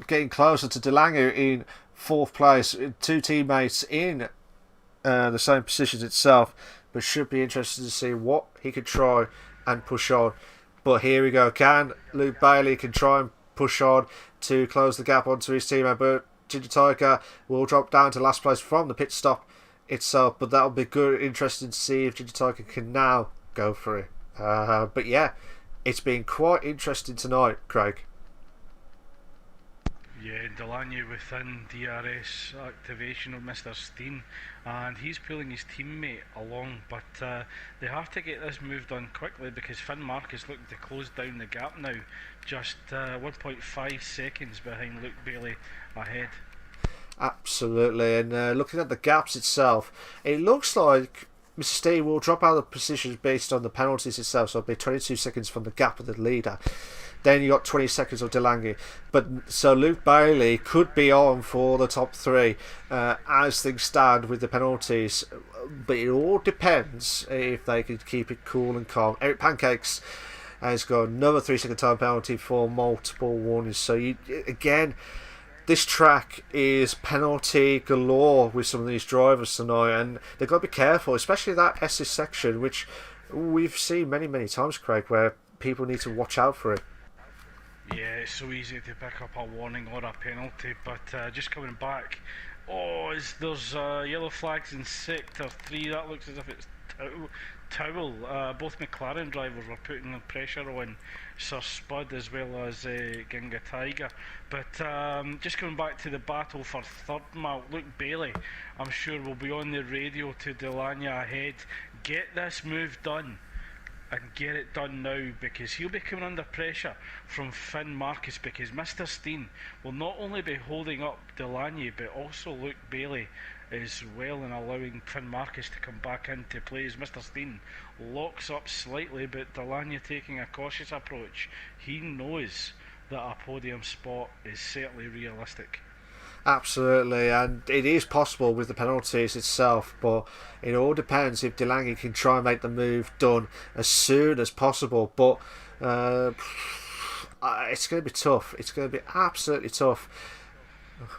getting closer to Delaney in 4th place. 2 teammates in the same positions itself, but should be interested to see what he could try and push on. But here we go. Can Luke Bailey can try and push on to close the gap onto his teammate, but Ginger Tiger will drop down to last place from the pit stop itself. But that'll be good, interesting to see if Ginger Tiger can now go for it. But yeah, it's been quite interesting tonight, Craig. Yeah, Delaney within DRS activation of Mr. Steen, and he's pulling his teammate along, but they have to get this move done quickly because Finn Mark is looking to close down the gap now, just 1.5 seconds behind Luke Bailey ahead. Absolutely, and looking at the gaps itself, it looks like Mr. Steen will drop out of the positions based on the penalties itself, so it'll be 22 seconds from the gap of the leader. Then you got 20 seconds of Delaney, but so Luke Bailey could be on for the top 3 as things stand with the penalties. But it all depends if they can keep it cool and calm. Eric Pancakes has got another 3-second time penalty for multiple warnings. So again, this track is penalty galore with some of these drivers tonight, and they've got to be careful, especially that S's section, which we've seen many times, Craig, where people need to watch out for it. Yeah, it's so easy to pick up a warning or a penalty, but just coming back, there's yellow flags in sector 3. That looks as if it's Towel. Both McLaren drivers were putting the pressure on Sir Spud as well as Ginga Tiger. But just coming back to the battle for third, Malc, Luke Bailey, I'm sure will be on the radio to Delaney ahead. Get this move done. And get it done now, because he'll be coming under pressure from Finn Marcus, because Mr. Steen will not only be holding up Delaney but also Luke Bailey as well, and allowing Finn Marcus to come back into play as Mr. Steen locks up slightly, but Delaney taking a cautious approach. He knows that a podium spot is certainly realistic. Absolutely, and it is possible with the penalties itself, but it all depends if Delaney can try and make the move done as soon as possible. But it's going to be tough. It's going to be absolutely tough.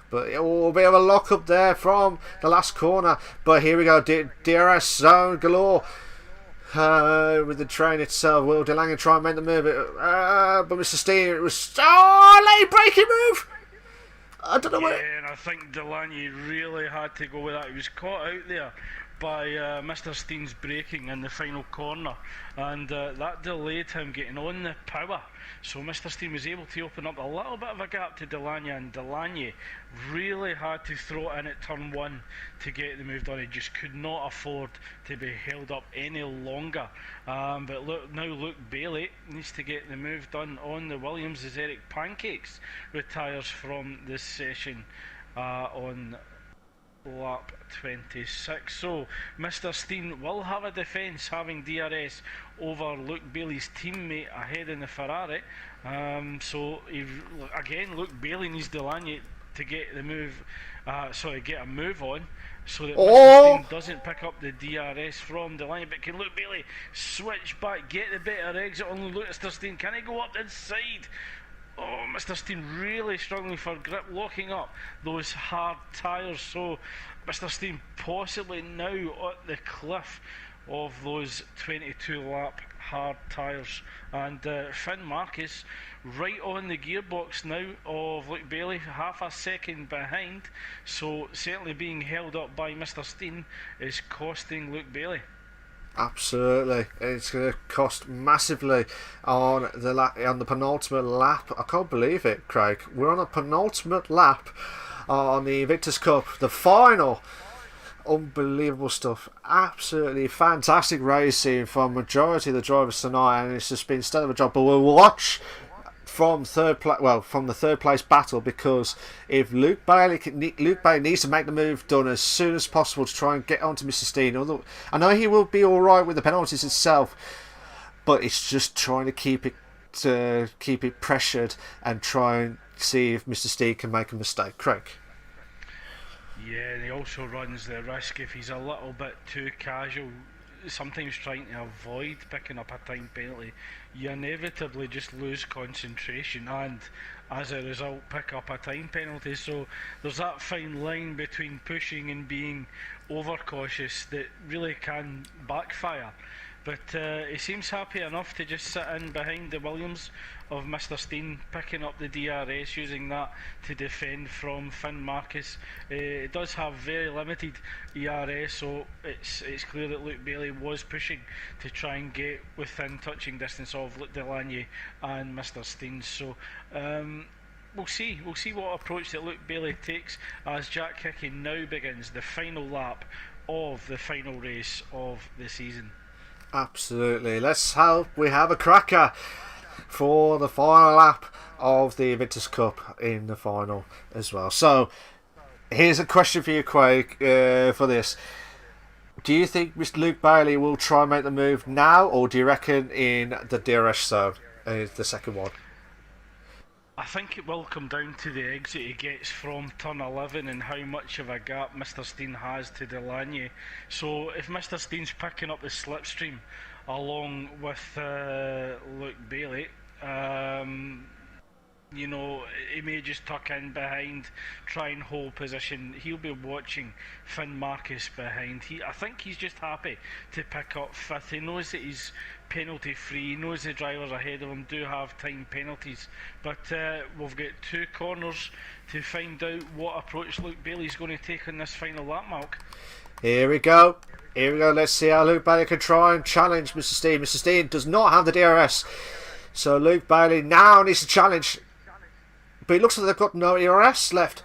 But it will be a lock up there from the last corner. But here we go, DRS zone galore. With the train itself, will Delaney try and make the move? But Mr. Steen, it was late braking move. I don't know what. Yeah, and I think Delaney really had to go with that. He was caught out there by Mr. Steen's braking in the final corner, and that delayed him getting on the power. So Mr. Steen was able to open up a little bit of a gap to Delaney, and Delaney really had to throw it in at turn 1 to get the move done. He just could not afford to be held up any longer. But look, now Luke Bailey needs to get the move done on the Williams as Eric Pancakes retires from this session on lap 26. So Mr. Steen will have a defence, having DRS over Luke Bailey's teammate ahead in the Ferrari. Again, Luke Bailey needs Delaney to get the move, get a move on, so that Mr. Steen doesn't pick up the DRS from Delaney. But can Luke Bailey switch back, get the better exit on Mr. Steen? Can he go up the inside? Oh, Mr. Steen really struggling for grip, locking up those hard tyres. So Mr. Steen possibly now at the cliff of those 22 lap hard tyres. And Finn Marcus right on the gearbox now of Luke Bailey, half a second behind. So certainly being held up by Mr. Steen is costing Luke Bailey. Absolutely, it's going to cost massively on the penultimate lap. I can't believe it, Craig. We're on a penultimate lap on the Invictus Cup, the final. Unbelievable stuff. Absolutely fantastic racing from majority of the drivers tonight, and it's just been stellar of a job. But we'll watch from the third place battle, because if Luke Bailey needs to make the move done as soon as possible to try and get onto Mr. Steen. Although I know he will be all right with the penalties itself, but it's just trying to keep it pressured and try and see if Mr. Steen can make a mistake. Craig. Yeah, and he also runs the risk, if he's a little bit too casual, sometimes trying to avoid picking up a time penalty, you inevitably just lose concentration and as a result pick up a time penalty. So there's that fine line between pushing and being overcautious that really can backfire. But he seems happy enough to just sit in behind the Williams of Mr. Steen, picking up the DRS, using that to defend from Finn Marcus. It does have very limited ERS, so it's clear that Luke Bailey was pushing to try and get within touching distance of Delaney and Mr. Steen. So we'll see what approach that Luke Bailey takes as Jack Hickey now begins the final lap of the final race of the season. Absolutely. Let's hope we have a cracker for the final lap of the Invictus Cup in the final as well. So, here's a question for you, Craig, for this. Do you think Mr. Luke Bailey will try and make the move now, or do you reckon in the DRS zone is the second one? I think it will come down to the exit he gets from turn 11 and how much of a gap Mr. Steen has to Delaney. So if Mr. Steen's picking up the slipstream along with Luke Bailey, You know, he may just tuck in behind, try and hold position. He'll be watching Finn Marcus behind. I think he's just happy to pick up fifth. He knows that he's penalty free. He knows the drivers ahead of him do have time penalties. But we've got 2 corners to find out what approach Luke Bailey's going to take on this final lap, Malc. Here we go. Here we go. Let's see how Luke Bailey can try and challenge Mr. Steen. Mr. Steen does not have the DRS. So Luke Bailey now needs to challenge. But it looks like they've got no DRS left.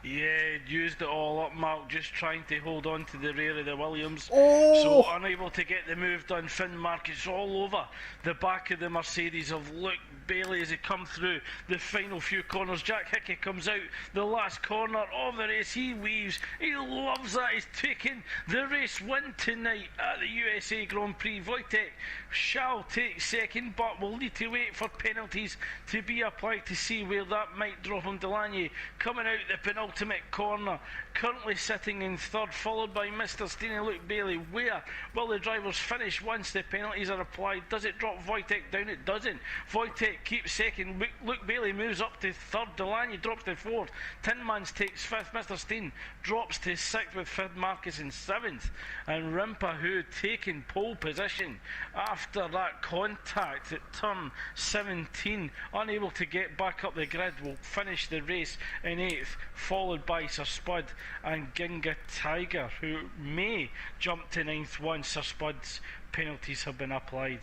Yeah, used it all up, Malc, just trying to hold on to the rear of the Williams. Oh! So unable to get the move done. Finn Marcus all over the back of the Mercedes of Luke Bailey as he come through the final few corners. Jack Hickey comes out the last corner of the race. He weaves. He loves that. He's taking the race win tonight at the USA Grand Prix. Vojtech shall take second, but we'll need to wait for penalties to be applied to see where that might drop him. Delaney coming out the penultimate corner, currently sitting in third, followed by Mr. Steen and Luke Bailey. Where will the drivers finish once the penalties are applied? Does it drop Vojtech down? It doesn't. Vojtech keeps second. Luke Bailey moves up to third. Delaney drops to fourth. Tinmans takes fifth. Mr. Steen drops to sixth with Finn Marcus in seventh. And Rimpa, who taking pole position after that contact at turn 17, unable to get back up the grid, will finish the race in eighth, followed by Sir Spud and Ginga Tiger, who may jump to ninth once Sir Spud's penalties have been applied.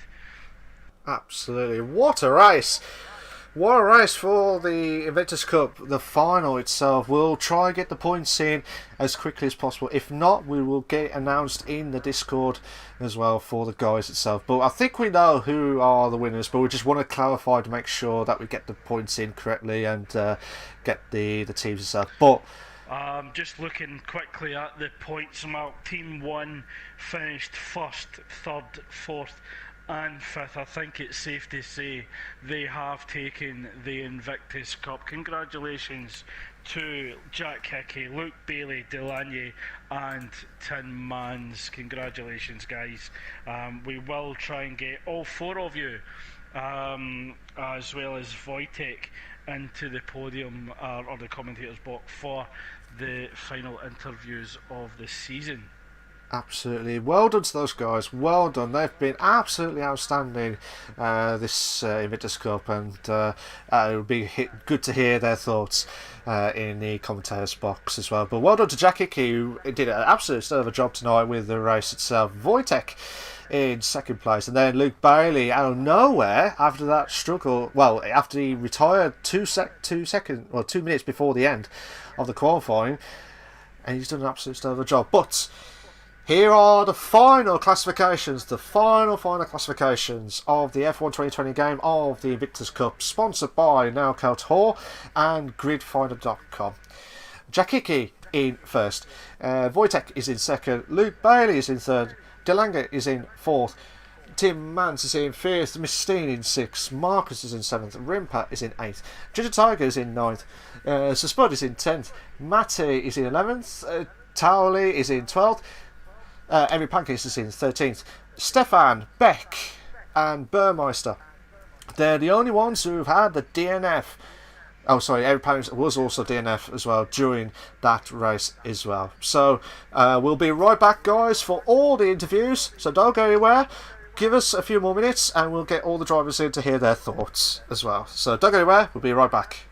Absolutely. What a race! What a race for the Invictus Cup. The final itself. We'll try and get the points in as quickly as possible. If not, we will get announced in the Discord as well for the guys itself. But I think we know who are the winners, but we just want to clarify to make sure that we get the points in correctly and get the teams itself. But just looking quickly at the points, Malc. Team 1 finished first, third, fourth and fifth. I think it's safe to say they have taken the Invictus Cup. Congratulations to Jack Hickey, Luke Bailey, Delaney and Tinmans. Congratulations, guys. We will try and get all 4 of you, as well as Vojtech, into the podium or the commentators box for the final interviews of the season. absolutely. Well done to those guys. Well done. They've been absolutely outstanding this Invictus Cup, and it would be good to hear their thoughts in the commentators box as well. But well done to Jack Hickey, who did an absolute stellar job tonight with the race itself. Vojtech in second place, and then Luke Bailey out of nowhere after that struggle. Well, after he retired 2 minutes before the end of the qualifying, and he's done an absolute stellar job. But here are the final classifications, the final classifications of the F1 2020 game of the Invictus Cup, sponsored by Nowcal Tour and Gridfinder.com. Jack Hickey in first, Vojtech is in second, Luke Bailey is in third, Delanga is in fourth, Tinmans is in fifth, Mr. Steen in sixth, Marcus is in seventh, Rimpa is in eighth, Ginger Tiger is in ninth, Sir Spud is in 10th, Matty is in 11th, Towley is in 12th, Henry Pancakes is in 13th. Stefan, Beck and Burmeister, they're the only ones who've had the DNF. Oh, sorry, Henry Pancakes was also DNF as well during that race as well. So we'll be right back, guys, for all the interviews. So don't go anywhere. Give us a few more minutes and we'll get all the drivers in to hear their thoughts as well. So don't go anywhere. We'll be right back.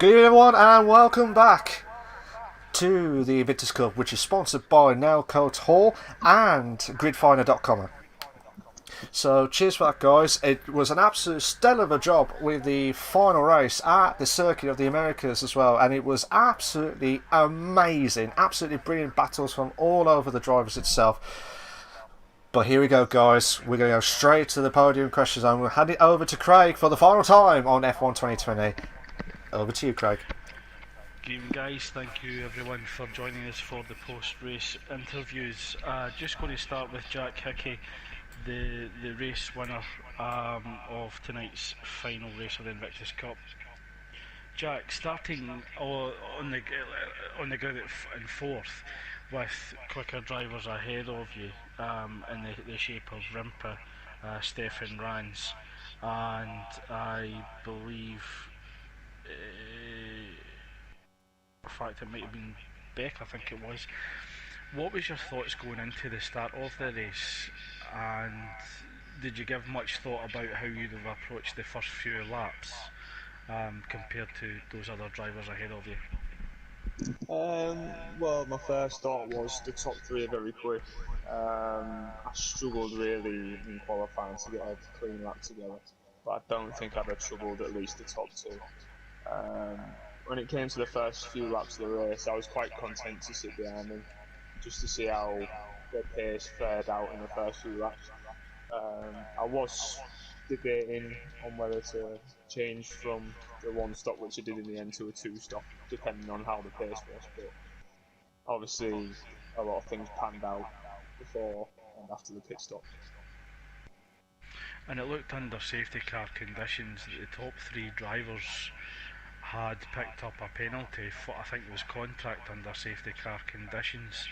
Good evening, everyone, and welcome back to the Invictus Cup, which is sponsored by Nailcoat Hall and Gridfinder.com. So, cheers for that, guys. It was an absolute stellar of a job with the final race at the Circuit of the Americas as well, and it was absolutely amazing. Absolutely brilliant battles from all over the drivers itself. But here we go, guys. We're going to go straight to the podium questions, and we'll hand it over to Craig for the final time on F1 2020. Over to you, Craig. Good evening, guys. Thank you everyone for joining us for the post-race interviews. Just going to start with Jack Hickey, the race winner of tonight's final race of the Invictus Cup. Jack, starting on the grid in fourth, with quicker drivers ahead of you in the shape of Rimpa, Stefan Rans, and I believe. In fact, it might have been Beck, I think it was. What was your thoughts going into the start of the race, and did you give much thought about how you'd have approached the first few laps compared to those other drivers ahead of you? Well, my first thought was the top three are very quick. I struggled really in qualifying to get a clean lap together, but I don't think I'd have troubled at least the top two. When it came to the first few laps of the race, I was quite content to sit behind them, just to see how their pace fared out in the first few laps. I was debating on whether to change from the one stop, which I did in the end, to a two stop, depending on how the pace was, but obviously a lot of things panned out before and after the pit stop. And it looked under safety car conditions that the top three drivers had picked up a penalty for, I think it was contract under safety car conditions.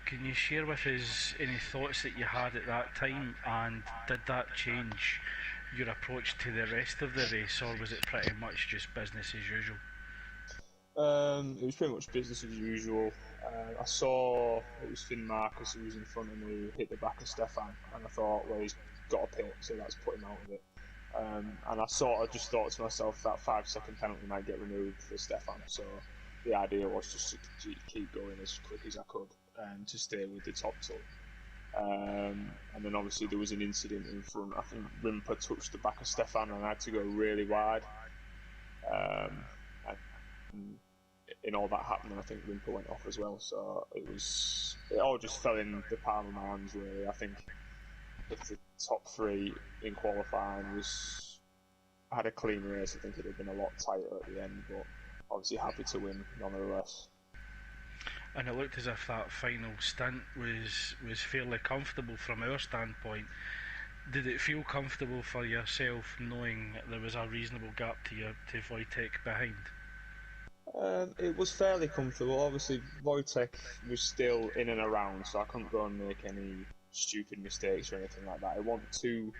Can you share with us any thoughts that you had at that time, and did that change your approach to the rest of the race, or was it pretty much just business as usual? It was pretty much business as usual. I saw it was Finn Marcus who was in front of me, hit the back of Stefan, and I thought, well, he's got a pit, so that's put him out of it. And I sort of just thought to myself that 5-second penalty might get removed for Stefan, so the idea was just to keep going as quick as I could and to stay with the top two. And then obviously there was an incident in front. I think Rimpa touched the back of Stefan and I had to go really wide. And in all that happening, I think Rimpa went off as well, so it all just fell in the palm of my hands really. I think if the top three in qualifying had a clean race, I think it'd have been a lot tighter at the end, but obviously happy to win nonetheless. And it looked as if that final stint was fairly comfortable from our standpoint. Did it feel comfortable for yourself knowing there was a reasonable gap to Vojtech behind? It was fairly comfortable. Obviously, Vojtech was still in and around, so I couldn't go and make any stupid mistakes or anything like that. I wasn't too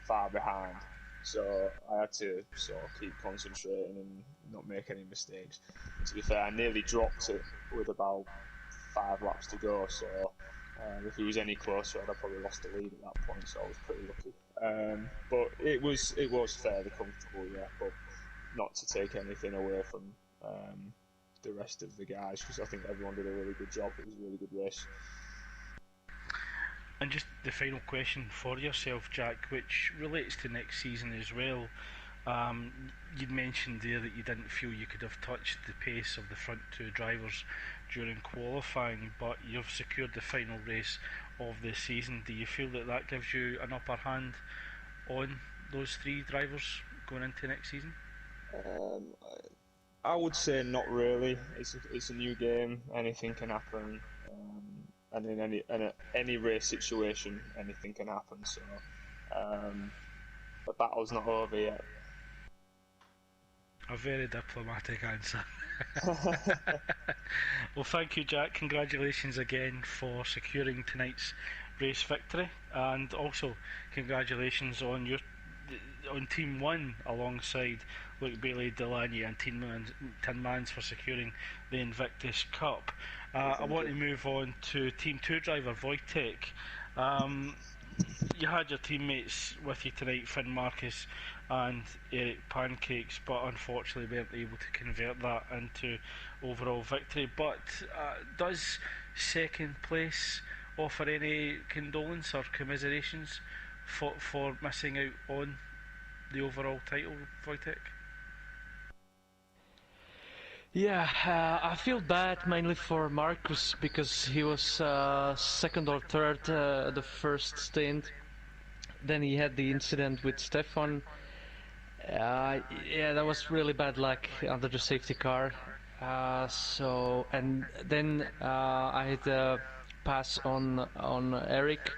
far behind, so I had to sort of keep concentrating and not make any mistakes. To be fair, I nearly dropped it with about 5 laps to go, so if it was any closer, I'd have probably lost the lead at that point, so I was pretty lucky. But it was fairly comfortable, yeah, but not to take anything away from the rest of the guys, because I think everyone did a really good job. It was a really good race. And just the final question for yourself, Jack, which relates to next season as well. You'd mentioned there that you didn't feel you could have touched the pace of the front two drivers during qualifying, but you've secured the final race of the season. Do you feel that that gives you an upper hand on those three drivers going into next season? I would say not really. It's a new game. Anything can happen. And in any race situation, anything can happen. So the battle's not over yet. A very diplomatic answer. Well, thank you, Jack. Congratulations again for securing tonight's race victory, and also congratulations on Team 1 alongside Luke Bailey, Delaney and Tin Mans for securing the Invictus Cup. I want to move on to Team 2 driver Vojtech. You had your teammates with you tonight, Finn Marcus and Eric Pancakes, but unfortunately weren't able to convert that into overall victory. But does second place offer any condolence or commiserations for missing out on the overall title, Vojtech? Yeah, I feel bad mainly for Marcus because he was second or third the first stint. Then he had the incident with Stefan. Yeah, that was really bad luck under the safety car. And then I had a pass on Eric,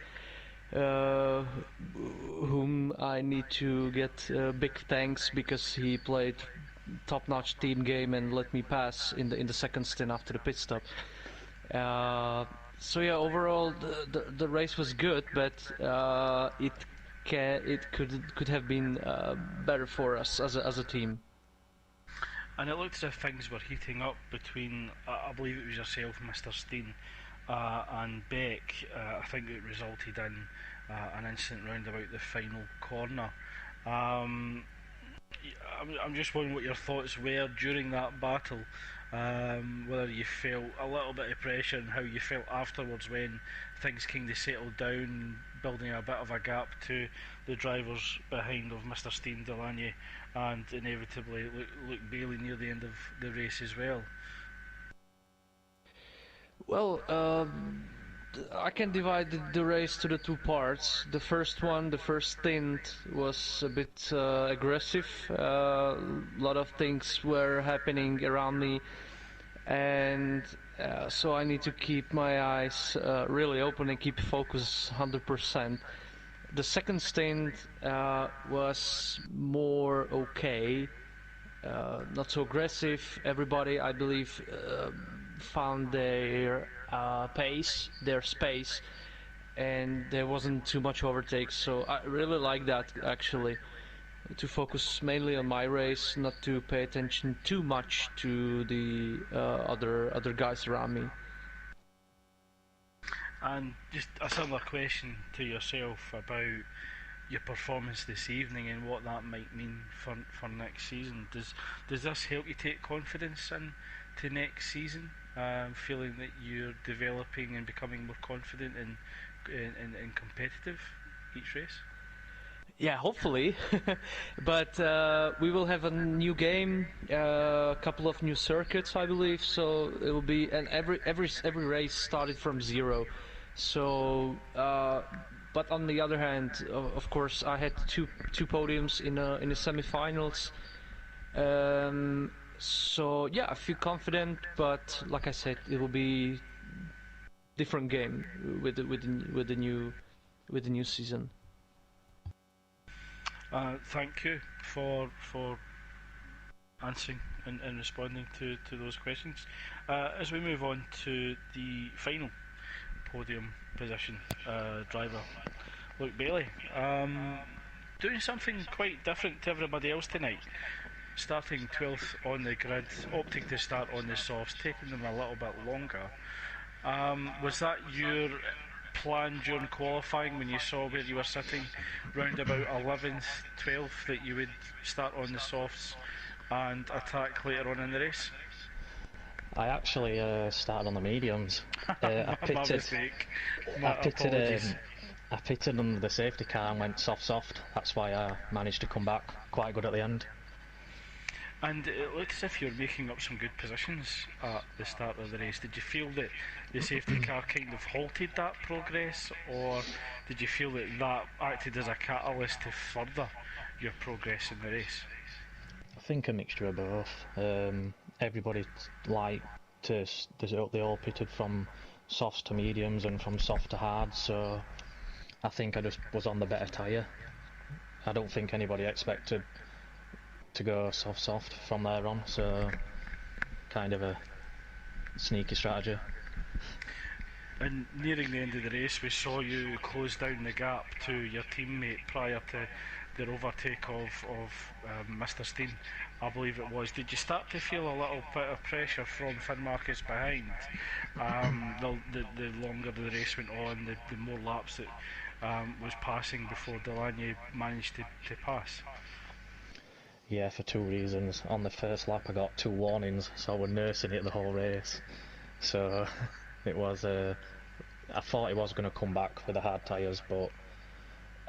whom I need to get big thanks because he played top-notch team game and let me pass in the second stint after the pit stop. So yeah, overall the race was good, but it could have been better for us as a team. And it looked as if things were heating up between, I believe it was yourself, Mr. Steen, and Beck. I think it resulted in an incident round about the final corner. I'm just wondering what your thoughts were during that battle, whether you felt a little bit of pressure and how you felt afterwards when things kind of settled down, building a bit of a gap to the drivers behind of Mr. Steen, Delaney and inevitably Luke Bailey near the end of the race as well. Well, I can divide the race to the two parts. The first one, the first stint, was a bit aggressive. A lot of things were happening around me, and so I need to keep my eyes really open and keep focus 100%. The second stint was more okay, not so aggressive. Everybody, I believe, found their pace, their space, and there wasn't too much overtake. So I really like that, actually, to focus mainly on my race, not to pay attention too much to the other guys around me. And just a similar question to yourself about your performance this evening and what that might mean for next season. Does this help you take confidence into next season, feeling that you're developing and becoming more confident and competitive each race? Yeah, hopefully. But we will have a new game, a couple of new circuits, I believe. So it will be, and every race started from zero. So, but on the other hand, of course, I had two podiums in the semifinals. So yeah, I feel confident, but like I said, it will be different game with the new season. Thank you for answering and responding to those questions. As we move on to the final podium position, driver Luke Bailey, doing something quite different to everybody else tonight. Starting 12th on the grid, opting to start on the softs, taking them a little bit longer. Was that your plan during qualifying when you saw where you were sitting round about 11th, 12th, that you would start on the softs and attack later on in the race? I actually started on the mediums. I pitted under the safety car and went soft. That's why I managed to come back quite good at the end. And it looks as if you're making up some good positions at the start of the race. Did you feel that the safety car kind of halted that progress, or did you feel that that acted as a catalyst to further your progress in the race? I think a mixture of both. Everybody they all pitted from softs to mediums and from soft to hard, so I think I just was on the better tyre. I don't think anybody expected to go soft from there on, so kind of a sneaky strategy. And nearing the end of the race, we saw you close down the gap to your teammate prior to the overtake of Mr. Steen, I believe it was. Did you start to feel a little bit of pressure from Finn Marcus behind? The longer the race went on, the more laps that was passing before Delaney managed to pass. Yeah, for two reasons. On the first lap I got 2 warnings, so I was nursing it the whole race. So it was, I thought it was going to come back for the hard tyres, but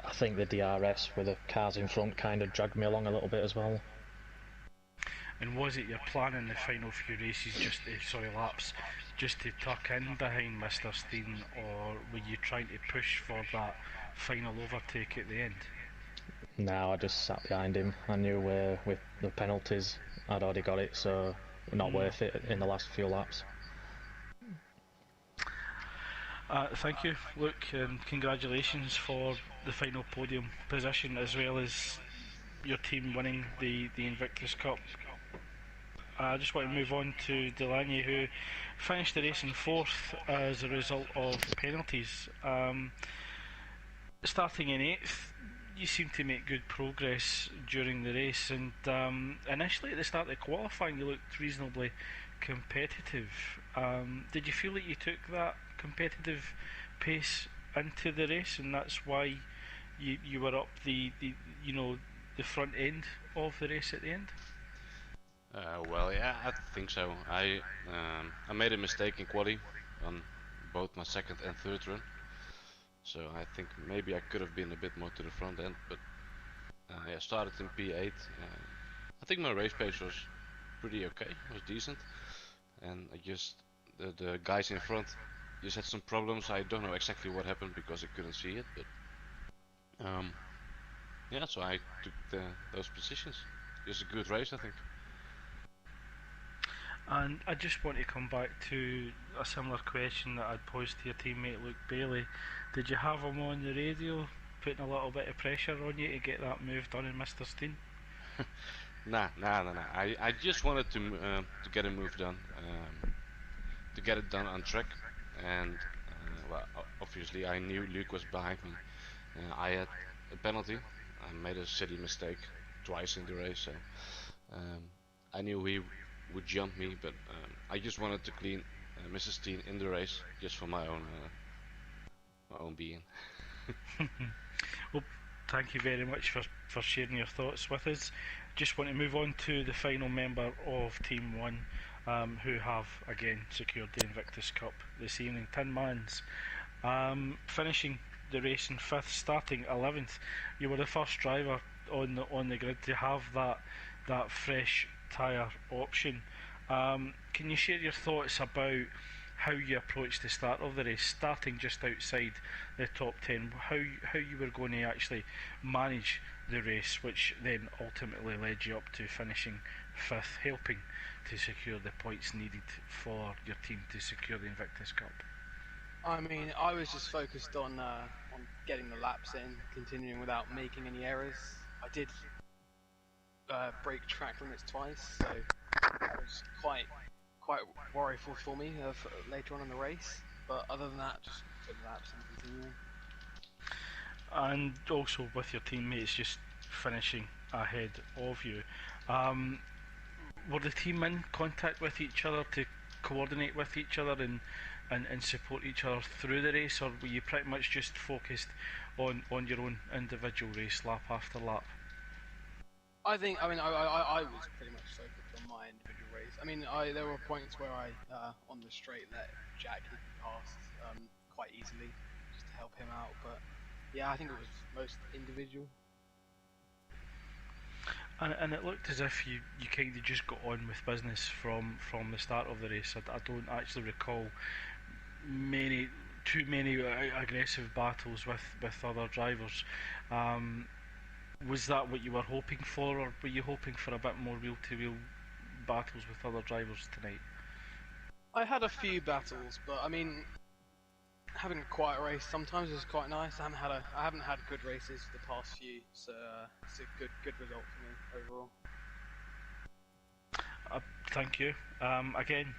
I think the DRS with the cars in front kind of dragged me along a little bit as well. And was it your plan in the final few races, laps, just to tuck in behind Mr. Steen, or were you trying to push for that final overtake at the end? No, I just sat behind him. I knew with the penalties I'd already got it, so not worth it in the last few laps. Thank you, Luke, and congratulations for the final podium position, as well as your team winning the Invictus Cup. I just want to move on to Delaney, who finished the race in 4th as a result of penalties. Starting in 8th, you seemed to make good progress during the race, and initially at the start of qualifying you looked reasonably competitive. Did you feel that you took that competitive pace into the race, and that's why you were up the front end of the race at the end? Well, yeah, I think so. I made a mistake in quali on both my 2nd and 3rd run, so I think maybe I could have been a bit more to the front end, but yeah, started in P8. I think my race pace was pretty okay, was decent, and I just the guys in front just had some problems. I don't know exactly what happened because I couldn't see it, but yeah, so I took those positions. Just a good race, I think. And I just want to come back to a similar question that I'd posed to your teammate Luke Bailey. Did you have him on the radio putting a little bit of pressure on you to get that move done in Mr. Steen? Nah. I just wanted to get a move done, to get it done on track, and well, obviously I knew Luke was behind me. I had a penalty. I made a silly mistake twice in the race, so I knew he would jump me, but I just wanted to clean Mrs. Steen in the race, just for my own being. Well, thank you very much for sharing your thoughts with us. Just want to move on to the final member of Team 1, who have again secured the Invictus Cup this evening. Tin Mans, finishing the race in 5th, starting 11th. You were the first driver on the grid to have that fresh tyre option. Can you share your thoughts about how you approached the start of the race, starting just outside the top 10, how you were going to actually manage the race, which then ultimately led you up to finishing 5th, helping to secure the points needed for your team to secure the Invictus Cup? I mean, I was just focused on getting the laps in, continuing without making any errors. I did break track limits twice, so that was quite worryful for me later on in the race. But other than that, just took the laps and continuing. And also with your teammates just finishing ahead of you, were the team in contact with each other to coordinate with each other and support each other through the race, or were you pretty much just focused on your own individual race lap after lap? I was pretty much focused on my individual race. I mean, there were points where I, on the straight, let Jack hit me past quite easily, just to help him out. But yeah, I think it was most individual. And it looked as if you kind of just got on with business from the start of the race. I don't actually recall too many aggressive battles with other drivers. Was that what you were hoping for, or were you hoping for a bit more wheel-to-wheel battles with other drivers tonight? I had a few battles, but I mean, having a quiet race sometimes is quite nice. I haven't had good races for the past few, so it's a good result for me overall. Thank you. Again,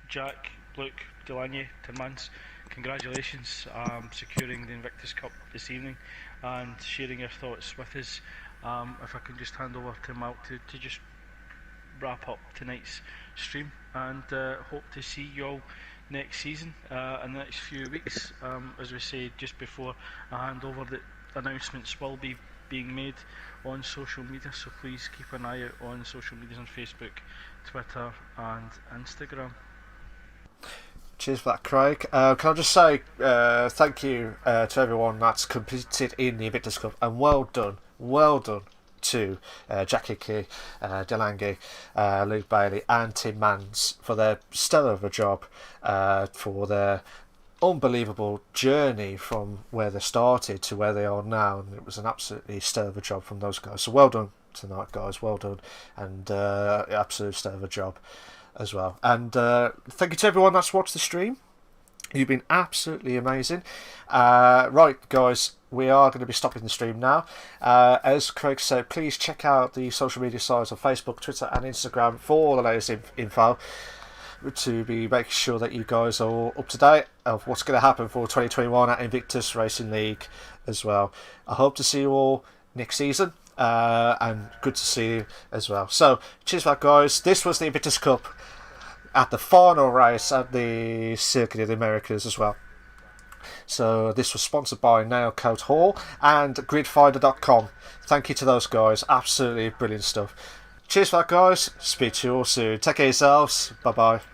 Jack, Luke, Delaney, Tin Mans, congratulations securing the Invictus Cup this evening and sharing your thoughts with us. If I can just hand over to Malc to just wrap up tonight's stream, and hope to see you all next season in the next few weeks. As we said just before I hand over, the announcements will be being made on social media, so please keep an eye out on social medias on Facebook, Twitter and Instagram. Cheers for that, Craig. Can I just say thank you to everyone that's competed in the Invictus Cup, and well done to Jackie Key, Delange, Luke Bailey and Tim Mans for their stellar of a job, for their unbelievable journey from where they started to where they are now, and it was an absolutely stellar of a job from those guys. So well done tonight, guys, well done, and absolute stellar of a job as well. And thank you to everyone that's watched the stream. You've been absolutely amazing. Right, guys, we are going to be stopping the stream now. As Craig said, please check out the social media sites on Facebook, Twitter and Instagram for all the latest info, to be making sure that you guys are all up to date of what's going to happen for 2021 at Invictus Racing League as well. I hope to see you all next season. And good to see you as well. So, cheers for that, guys. This was the Invictus Cup at the final race at the Circuit of the Americas as well. So, this was sponsored by Nailcoat Hall and Gridfinder.com. Thank you to those guys. Absolutely brilliant stuff. Cheers for that, guys. Speak to you all soon. Take care of yourselves. Bye bye.